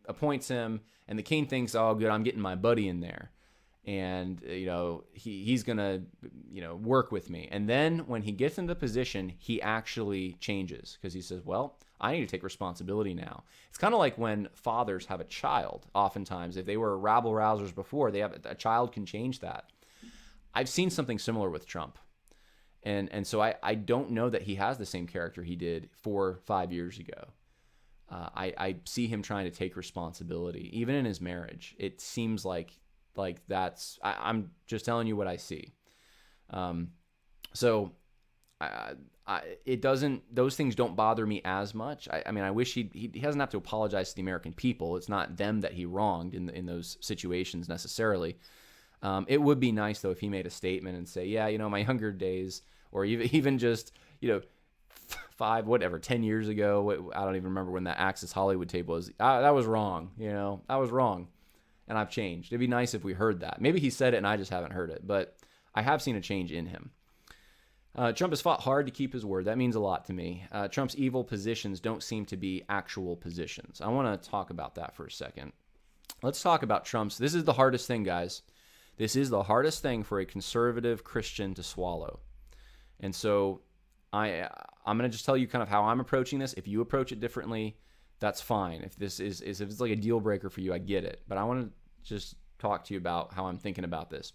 appoints him, and the king thinks, oh, good, I'm getting my buddy in there. And, he's going to, work with me. And then when he gets into the position, he actually changes because he says, well, I need to take responsibility now. It's kind of like when fathers have a child. Oftentimes, if they were rabble rousers before, a child can change that. I've seen something similar with Trump. And so I don't know that he has the same character he did 4 or 5 years ago. I see him trying to take responsibility, even in his marriage. It seems like I'm just telling you what I see. Those things don't bother me as much. I mean, I wish he doesn't have to apologize to the American people. It's not them that he wronged in those situations necessarily. It would be nice though if he made a statement and say, yeah, my younger days, or even just 10 years ago. I don't even remember when that Access Hollywood tape was. That was wrong. I was wrong, and I've changed. It'd be nice if we heard that. Maybe he said it and I just haven't heard it, but I have seen a change in him. Trump has fought hard to keep his word. That means a lot to me. Trump's evil positions don't seem to be actual positions. I want to talk about that for a second. Let's talk about Trump's. This is the hardest thing, guys. This is the hardest thing for a conservative Christian to swallow. And so I'm going to just tell you kind of how I'm approaching this. If you approach it differently, that's fine. If it's like a deal breaker for you, I get it. But I want to just talk to you about how I'm thinking about this.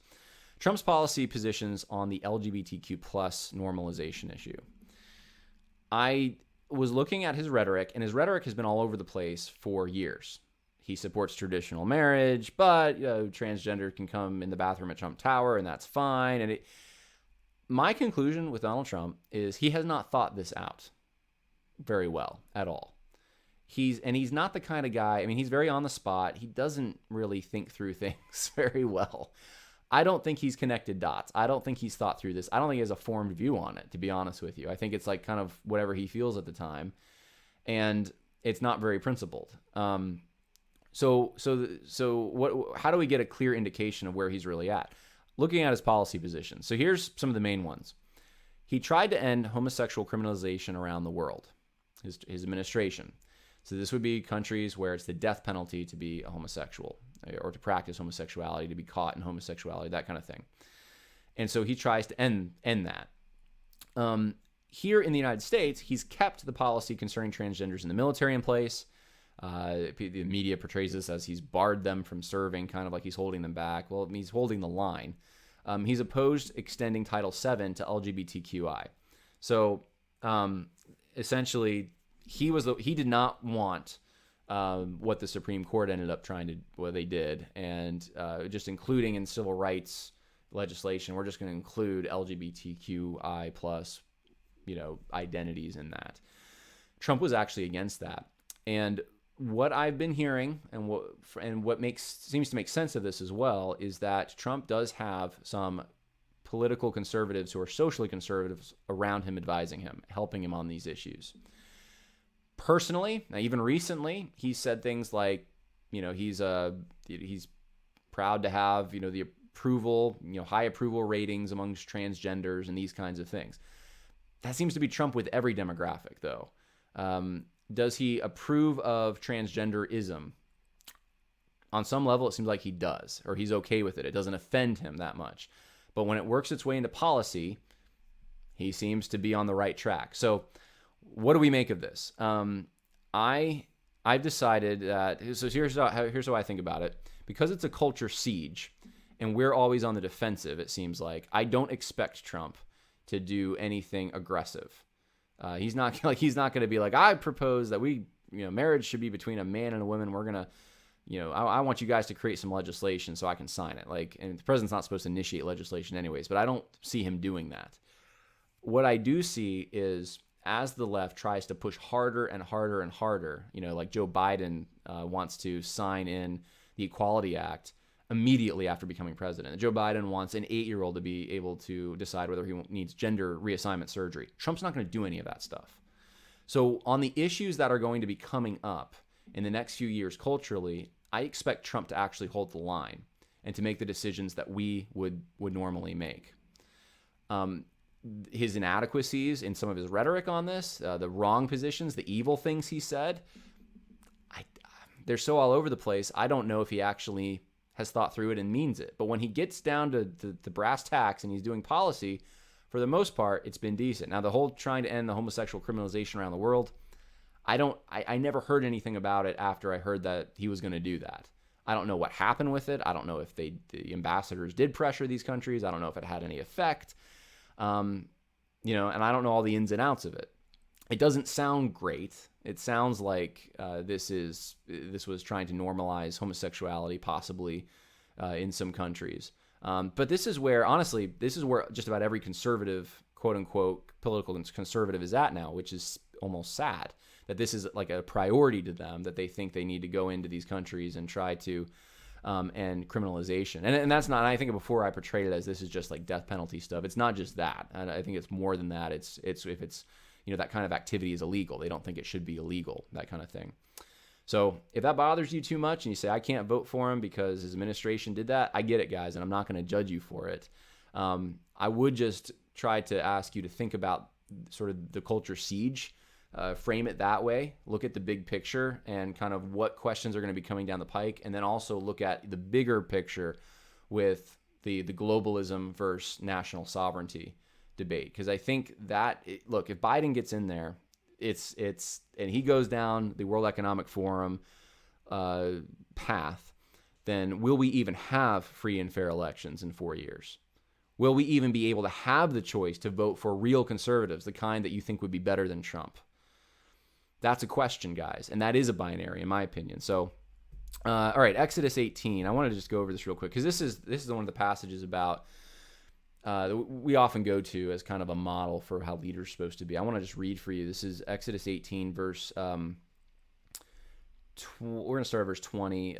Trump's policy positions on the LGBTQ plus normalization issue. I was looking at his rhetoric, and his rhetoric has been all over the place for years. He supports traditional marriage, but transgender can come in the bathroom at Trump Tower, and that's fine. And my conclusion with Donald Trump is he has not thought this out very well at all. He's not the kind of guy, I mean, he's very on the spot. He doesn't really think through things very well. I don't think he's connected dots. I don't think he's thought through this. I don't think he has a formed view on it, to be honest with you. I think it's like kind of whatever he feels at the time, and it's not very principled. So how do we get a clear indication of where he's really at? Looking at his policy positions. So here's some of the main ones. He tried to end homosexual criminalization around the world, his administration. So this would be countries where it's the death penalty to be a homosexual or to practice homosexuality, to be caught in homosexuality, that kind of thing. And so he tries to end that. Here in the United States, he's kept the policy concerning transgenders in the military in place. The media portrays this as he's barred them from serving, kind of like he's holding them back. Well, he's holding the line. He's opposed extending Title VII to LGBTQI. So essentially, he did not want what the Supreme Court ended up they did, and just including in civil rights legislation, we're just going to include LGBTQI plus, identities in that. Trump was actually against that, and what I've been hearing, and what seems to make sense of this as well, is that Trump does have some political conservatives who are socially conservatives around him, advising him, helping him on these issues. Personally, now even recently, he said things like, he's proud to have, the approval, high approval ratings amongst transgenders and these kinds of things. That seems to be Trump with every demographic, though. Does he approve of transgenderism? On some level, it seems like he does, or he's okay with it. It doesn't offend him that much. But when it works its way into policy, he seems to be on the right track. So what do we make of this? I've decided that, so here's how I think about it. Because it's a culture siege, and we're always on the defensive, it seems like, I don't expect Trump to do anything aggressive. He's not going to be like, I propose that marriage should be between a man and a woman. We're going to, I want you guys to create some legislation so I can sign it. And the president's not supposed to initiate legislation anyways, but I don't see him doing that. What I do see is, as the left tries to push harder and harder and harder, like Joe Biden wants to sign in the Equality Act, immediately after becoming president. Joe Biden wants an 8-year-old to be able to decide whether he needs gender reassignment surgery. Trump's not going to do any of that stuff. So on the issues that are going to be coming up in the next few years culturally, I expect Trump to actually hold the line and to make the decisions that we would normally make. His inadequacies in some of his rhetoric on this, the wrong positions, the evil things he said, they're so all over the place. I don't know if he actually has thought through it and means it. But when he gets down to the brass tacks and he's doing policy, for the most part, it's been decent. Now, the whole trying to end the homosexual criminalization around the world, I never heard anything about it after I heard that he was going to do that. I don't know what happened with it. I don't know if the ambassadors did pressure these countries. I don't know if it had any effect. And I don't know all the ins and outs of it. It doesn't sound great. It sounds like this was trying to normalize homosexuality, possibly in some countries. But this is where just about every conservative, quote unquote, political conservative is at now, which is almost sad that this is like a priority to them, that they think they need to go into these countries and try to end criminalization. And that's not, I think before I portrayed it as this is just like death penalty stuff. It's not just that. And I think it's more than that. It's if it's, that kind of activity is illegal. They don't think it should be illegal, that kind of thing. So if that bothers you too much and you say, I can't vote for him because his administration did that, I get it, guys, and I'm not going to judge you for it. I would just try to ask you to think about sort of the culture siege, frame it that way, look at the big picture and kind of what questions are going to be coming down the pike, and then also look at the bigger picture with the globalism versus national sovereignty debate. Because I think that, look, if Biden gets in there, and he goes down the World Economic Forum path, then will we even have free and fair elections in 4 years? Will we even be able to have the choice to vote for real conservatives, the kind that you think would be better than Trump? That's a question, guys, and that is a binary, in my opinion. So, all right, Exodus 18. I want to just go over this real quick because this is one of the passages about we often go to as kind of a model for how leaders are supposed to be. I want to just read for you. This is Exodus 18, verse. We're going to start at verse 20.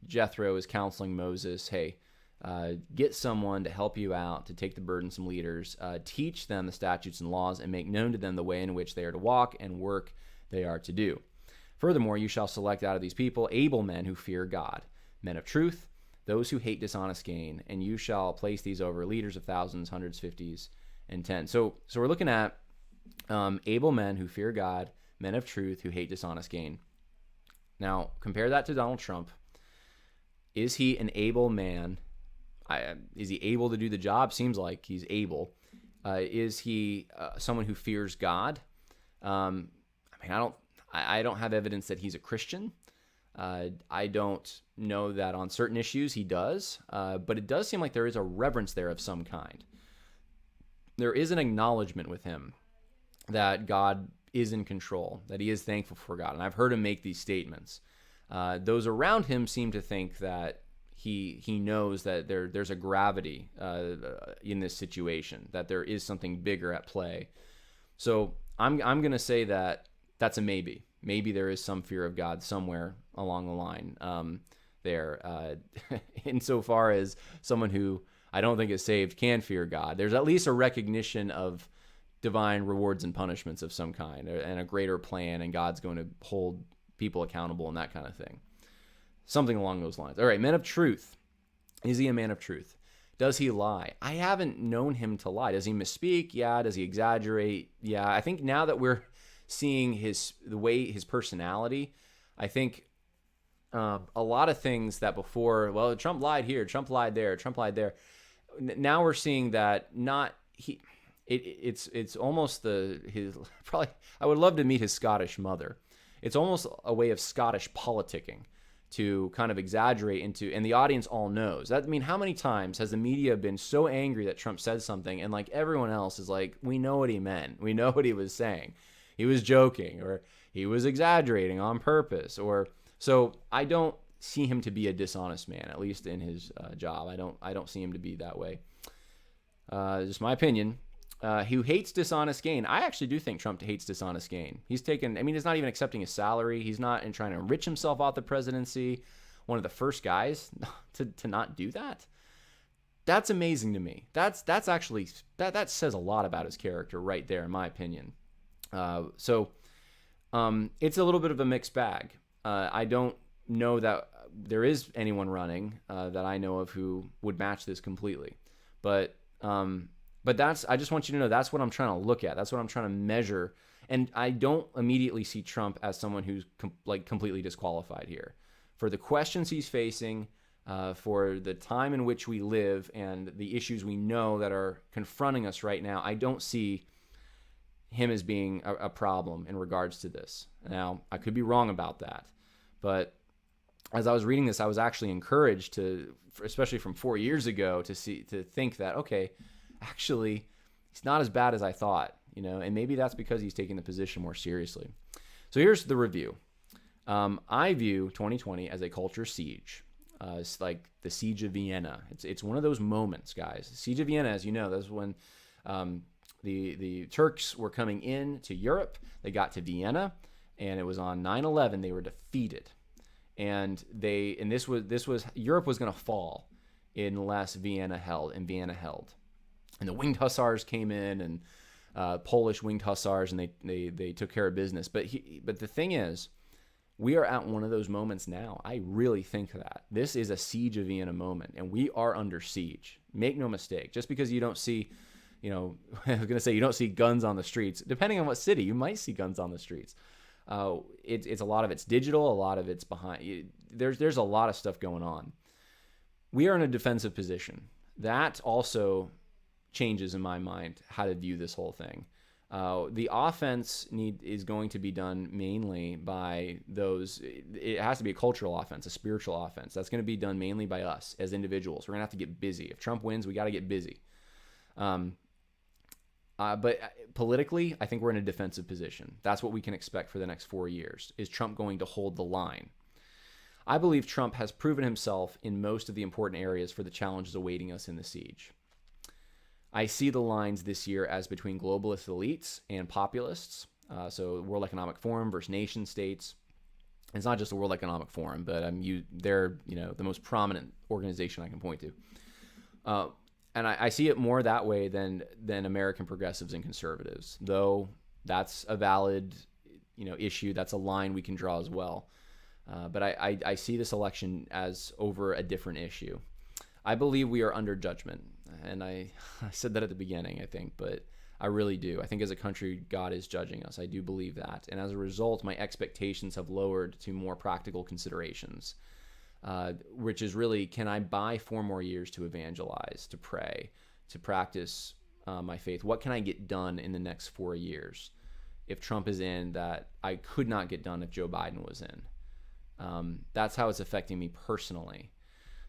Jethro is counseling Moses. Hey, get someone to help you out, to take the burdensome leaders. Teach them the statutes and laws, and make known to them the way in which they are to walk and work they are to do. Furthermore, you shall select out of these people able men who fear God, men of truth, those who hate dishonest gain, and you shall place these over leaders of thousands, hundreds, fifties, and tens. So we're looking at able men who fear God, men of truth who hate dishonest gain. Now, compare that to Donald Trump. Is he an able man? Is he able to do the job? Seems like he's able. Is he someone who fears God? I don't have evidence that he's a Christian. I don't know that on certain issues he does, but it does seem like there is a reverence there of some kind. There is an acknowledgement with him that God is in control, that he is thankful for God. And I've heard him make these statements. Those around him seem to think that he knows that there's a gravity in this situation, that there is something bigger at play. So I'm going to say that that's a maybe. Maybe there is some fear of God somewhere along the line there. Insofar as someone who I don't think is saved can fear God, there's at least a recognition of divine rewards and punishments of some kind, and a greater plan, and God's going to hold people accountable and that kind of thing. Something along those lines. All right, men of truth. Is he a man of truth? Does he lie? I haven't known him to lie. Does he misspeak? Yeah. Does he exaggerate? Yeah. I think now that we're seeing the way his personality, I think a lot of things that before, well, Trump lied here, Trump lied there, Trump lied there. Now we're seeing that it's almost probably, I would love to meet his Scottish mother. It's almost a way of Scottish politicking to kind of exaggerate and the audience all knows. That, I mean, how many times has the media been so angry that Trump said something and like everyone else is like, we know what he meant. We know what he was saying. He was joking, or he was exaggerating on purpose, so I don't see him to be a dishonest man, at least in his job. I don't see him to be that way. Just my opinion. Who hates dishonest gain? I actually do think Trump hates dishonest gain. He's not even accepting his salary. He's not trying to enrich himself off the presidency. one of the first guys to not do that. That's amazing to me. That's actually, that says a lot about his character right there, in my opinion. So it's a little bit of a mixed bag. I don't know that there is anyone running that I know of who would match this completely. But I just want you to know that's what I'm trying to look at. That's what I'm trying to measure. And I don't immediately see Trump as someone who's completely disqualified here. For the questions he's facing, for the time in which we live and the issues we know that are confronting us right now, I don't see him as being a problem in regards to this. Now, I could be wrong about that, but as I was reading this, I was actually encouraged to, especially from 4 years ago, to think that, okay, actually, he's not as bad as I thought, and maybe that's because he's taking the position more seriously. So here's the review. I view 2020 as a culture siege. It's like the Siege of Vienna. It's one of those moments, guys. The Siege of Vienna, as you know, that's when the Turks were coming in to Europe. They got to Vienna, and it was on 9/11 they were defeated. And this was Europe was going to fall unless Vienna held. And the winged hussars came in, and Polish winged hussars, and they took care of business. But the thing is, we are at one of those moments now. I really think that this is a Siege of Vienna moment, and we are under siege. Make no mistake. Just because you don't see, I was going to say you don't see guns on the streets. Depending on what city, you might see guns on the streets. It's a lot of it's digital, a lot of it's behind. There's a lot of stuff going on. We are in a defensive position. That also changes in my mind how to view this whole thing. The offense is going to be done mainly by those. It has to be a cultural offense, a spiritual offense. That's going to be done mainly by us as individuals. We're going to have to get busy. If Trump wins, we got to get busy. But politically, I think we're in a defensive position. That's what we can expect for the next 4 years. Is Trump going to hold the line? I believe Trump has proven himself in most of the important areas for the challenges awaiting us in the siege. I see the lines this year as between globalist elites and populists. So World Economic Forum versus nation states. It's not just the World Economic Forum, but they're the most prominent organization I can point to. And I see it more that way than American progressives and conservatives, though that's a valid issue. That's a line we can draw as well. But I see this election as over a different issue. I believe we are under judgment. And I said that at the beginning, I think, but I really do. I think as a country, God is judging us. I do believe that. And as a result, my expectations have lowered to more practical considerations, which is really, can I buy 4 more years to evangelize, to pray, to practice my faith? What can I get done in the next 4 years if Trump is in that I could not get done if Joe Biden was in? That's how it's affecting me personally.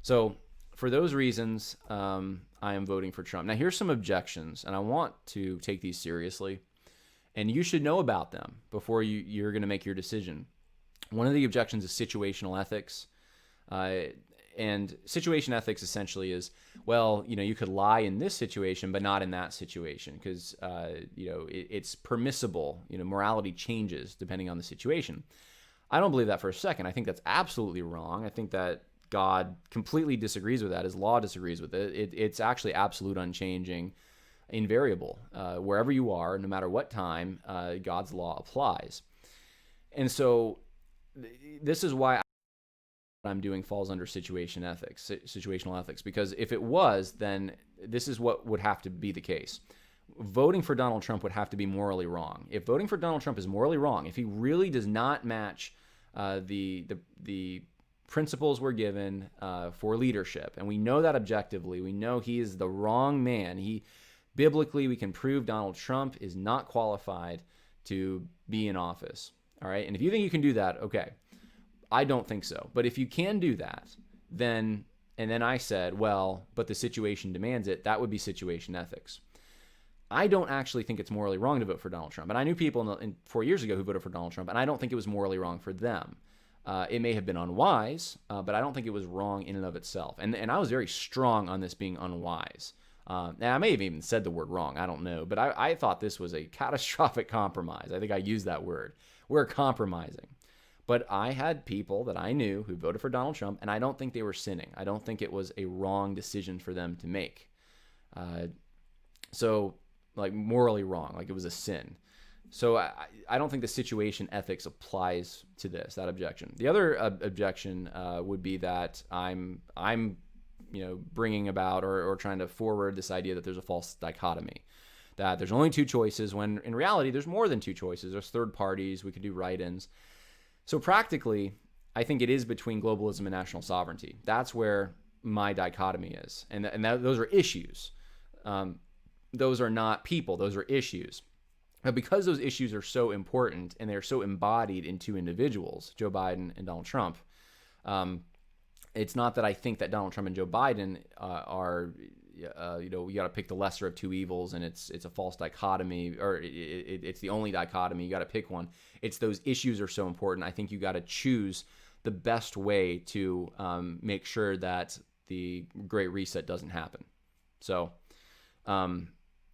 So for those reasons, I am voting for Trump. Now, here's some objections, and I want to take these seriously, and you should know about them before you're going to make your decision. One of the objections is situational ethics. And situation ethics essentially is, well, you could lie in this situation, but not in that situation because, it's permissible. Morality changes depending on the situation. I don't believe that for a second. I think that's absolutely wrong. I think that God completely disagrees with that. His law disagrees with it. It's actually absolute, unchanging, invariable. Wherever you are, no matter what time, God's law applies. And so this is why I'm doing falls under situational ethics, because if it was, then this is what would have to be the case. Voting for Donald Trump would have to be morally wrong. If voting for Donald Trump is morally wrong, if he really does not match the principles we're given for leadership, and we know that objectively, we know he is the wrong man. Biblically, we can prove Donald Trump is not qualified to be in office. All right, and if you think you can do that, okay. I don't think so. But if you can do that, then I said, well, but the situation demands it, that would be situation ethics. I don't actually think it's morally wrong to vote for Donald Trump. And I knew people 4 years ago who voted for Donald Trump, and I don't think it was morally wrong for them. It may have been unwise, but I don't think it was wrong in and of itself. And I was very strong on this being unwise. Now, I may have even said the word wrong. I don't know. But I thought this was a catastrophic compromise. I think I used that word. We're compromising. But I had people that I knew who voted for Donald Trump, and I don't think they were sinning. I don't think it was a wrong decision for them to make. So, like, morally wrong, like it was a sin. So I don't think the situation ethics applies to that objection. The other objection would be that I'm bringing about or trying to forward this idea that there's a false dichotomy, that there's only two choices, when in reality there's more than two choices. There's third parties. We could do write-ins. So practically, I think it is between globalism and national sovereignty. That's where my dichotomy is, and those are issues. Those are not people. Those are issues. But because those issues are so important and they're so embodied in two individuals, Joe Biden and Donald Trump, it's not that I think that Donald Trump and Joe Biden are, you got to pick the lesser of two evils and it's a false dichotomy, or it's the only dichotomy. You got to pick one. It's those issues are so important. I think you got to choose the best way to make sure that the Great Reset doesn't happen. So,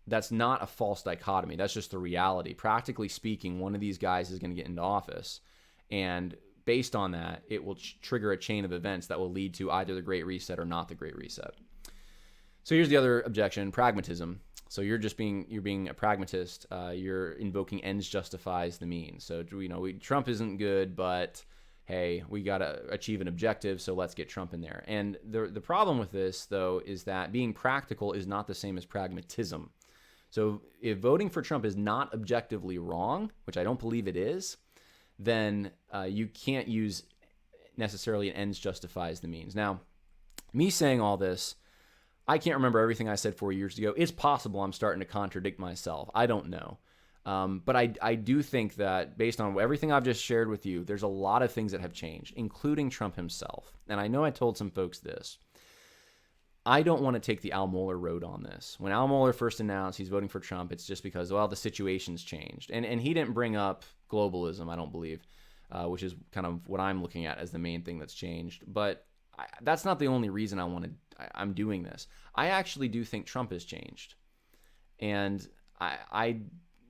that's not a false dichotomy. That's just the reality. Practically speaking, one of these guys is going to get into office, and based on that, it will trigger a chain of events that will lead to either the Great Reset or not the Great Reset. So here's the other objection: pragmatism. So you're being a pragmatist. You're invoking ends justifies the means. So Trump isn't good, but hey, we got to achieve an objective, so let's get Trump in there. And the problem with this, though, is that being practical is not the same as pragmatism. So if voting for Trump is not objectively wrong, which I don't believe it is, then you can't use necessarily an ends justifies the means. Now, me saying all this, I can't remember everything I said 4 years ago. It's possible I'm starting to contradict myself. I don't know. But I do think that based on everything I've just shared with you, there's a lot of things that have changed, including Trump himself. And I know I told some folks this. I don't want to take the Al Mohler road on this. When Al Mohler first announced he's voting for Trump, it's just because, well, the situation's changed. And he didn't bring up globalism, I don't believe, which is kind of what I'm looking at as the main thing that's changed. But that's not the only reason I'm doing this. I actually do think Trump has changed. And I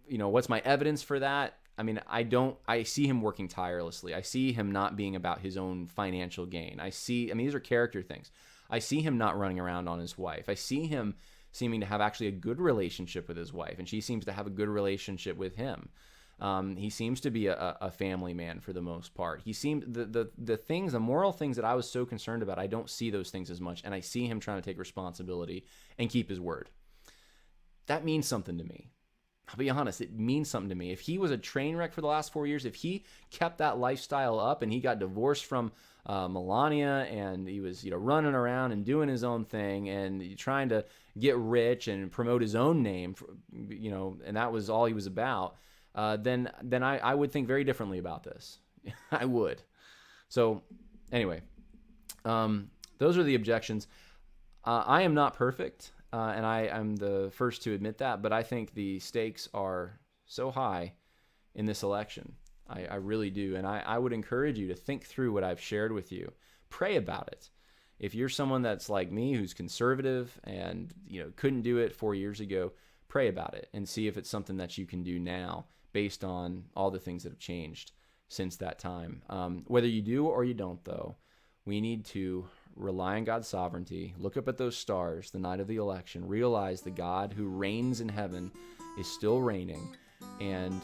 what's my evidence for that? I mean, I see him working tirelessly. I see him not being about his own financial gain. These are character things. I see him not running around on his wife. I see him seeming to have actually a good relationship with his wife, and she seems to have a good relationship with him. He seems to be a family man for the most part. He seemed the moral things that I was so concerned about, I don't see those things as much, and I see him trying to take responsibility and keep his word. That means something to me. I'll be honest, it means something to me. If he was a train wreck for the last 4 years, if he kept that lifestyle up and he got divorced from Melania and he was running around and doing his own thing and trying to get rich and promote his own name, and that was all he was about, then I would think very differently about this. I would. So anyway, those are the objections. I am not perfect. And I'm the first to admit that, but I think the stakes are so high in this election. I really do. And I would encourage you to think through what I've shared with you. Pray about it. If you're someone that's like me, who's conservative and couldn't do it 4 years ago, pray about it and see if it's something that you can do now based on all the things that have changed since that time. Whether you do or you don't, though, we need to rely on God's sovereignty, look up at those stars the night of the election, realize the God who reigns in heaven is still reigning, and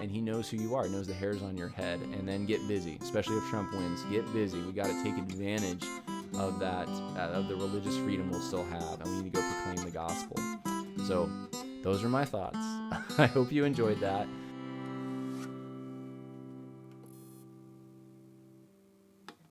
he knows who you are, knows the hairs on your head, and then get busy, especially if Trump wins. Get busy. We got to take advantage of that, of the religious freedom we'll still have, and we need to go proclaim the gospel. So those are my thoughts. I hope you enjoyed that.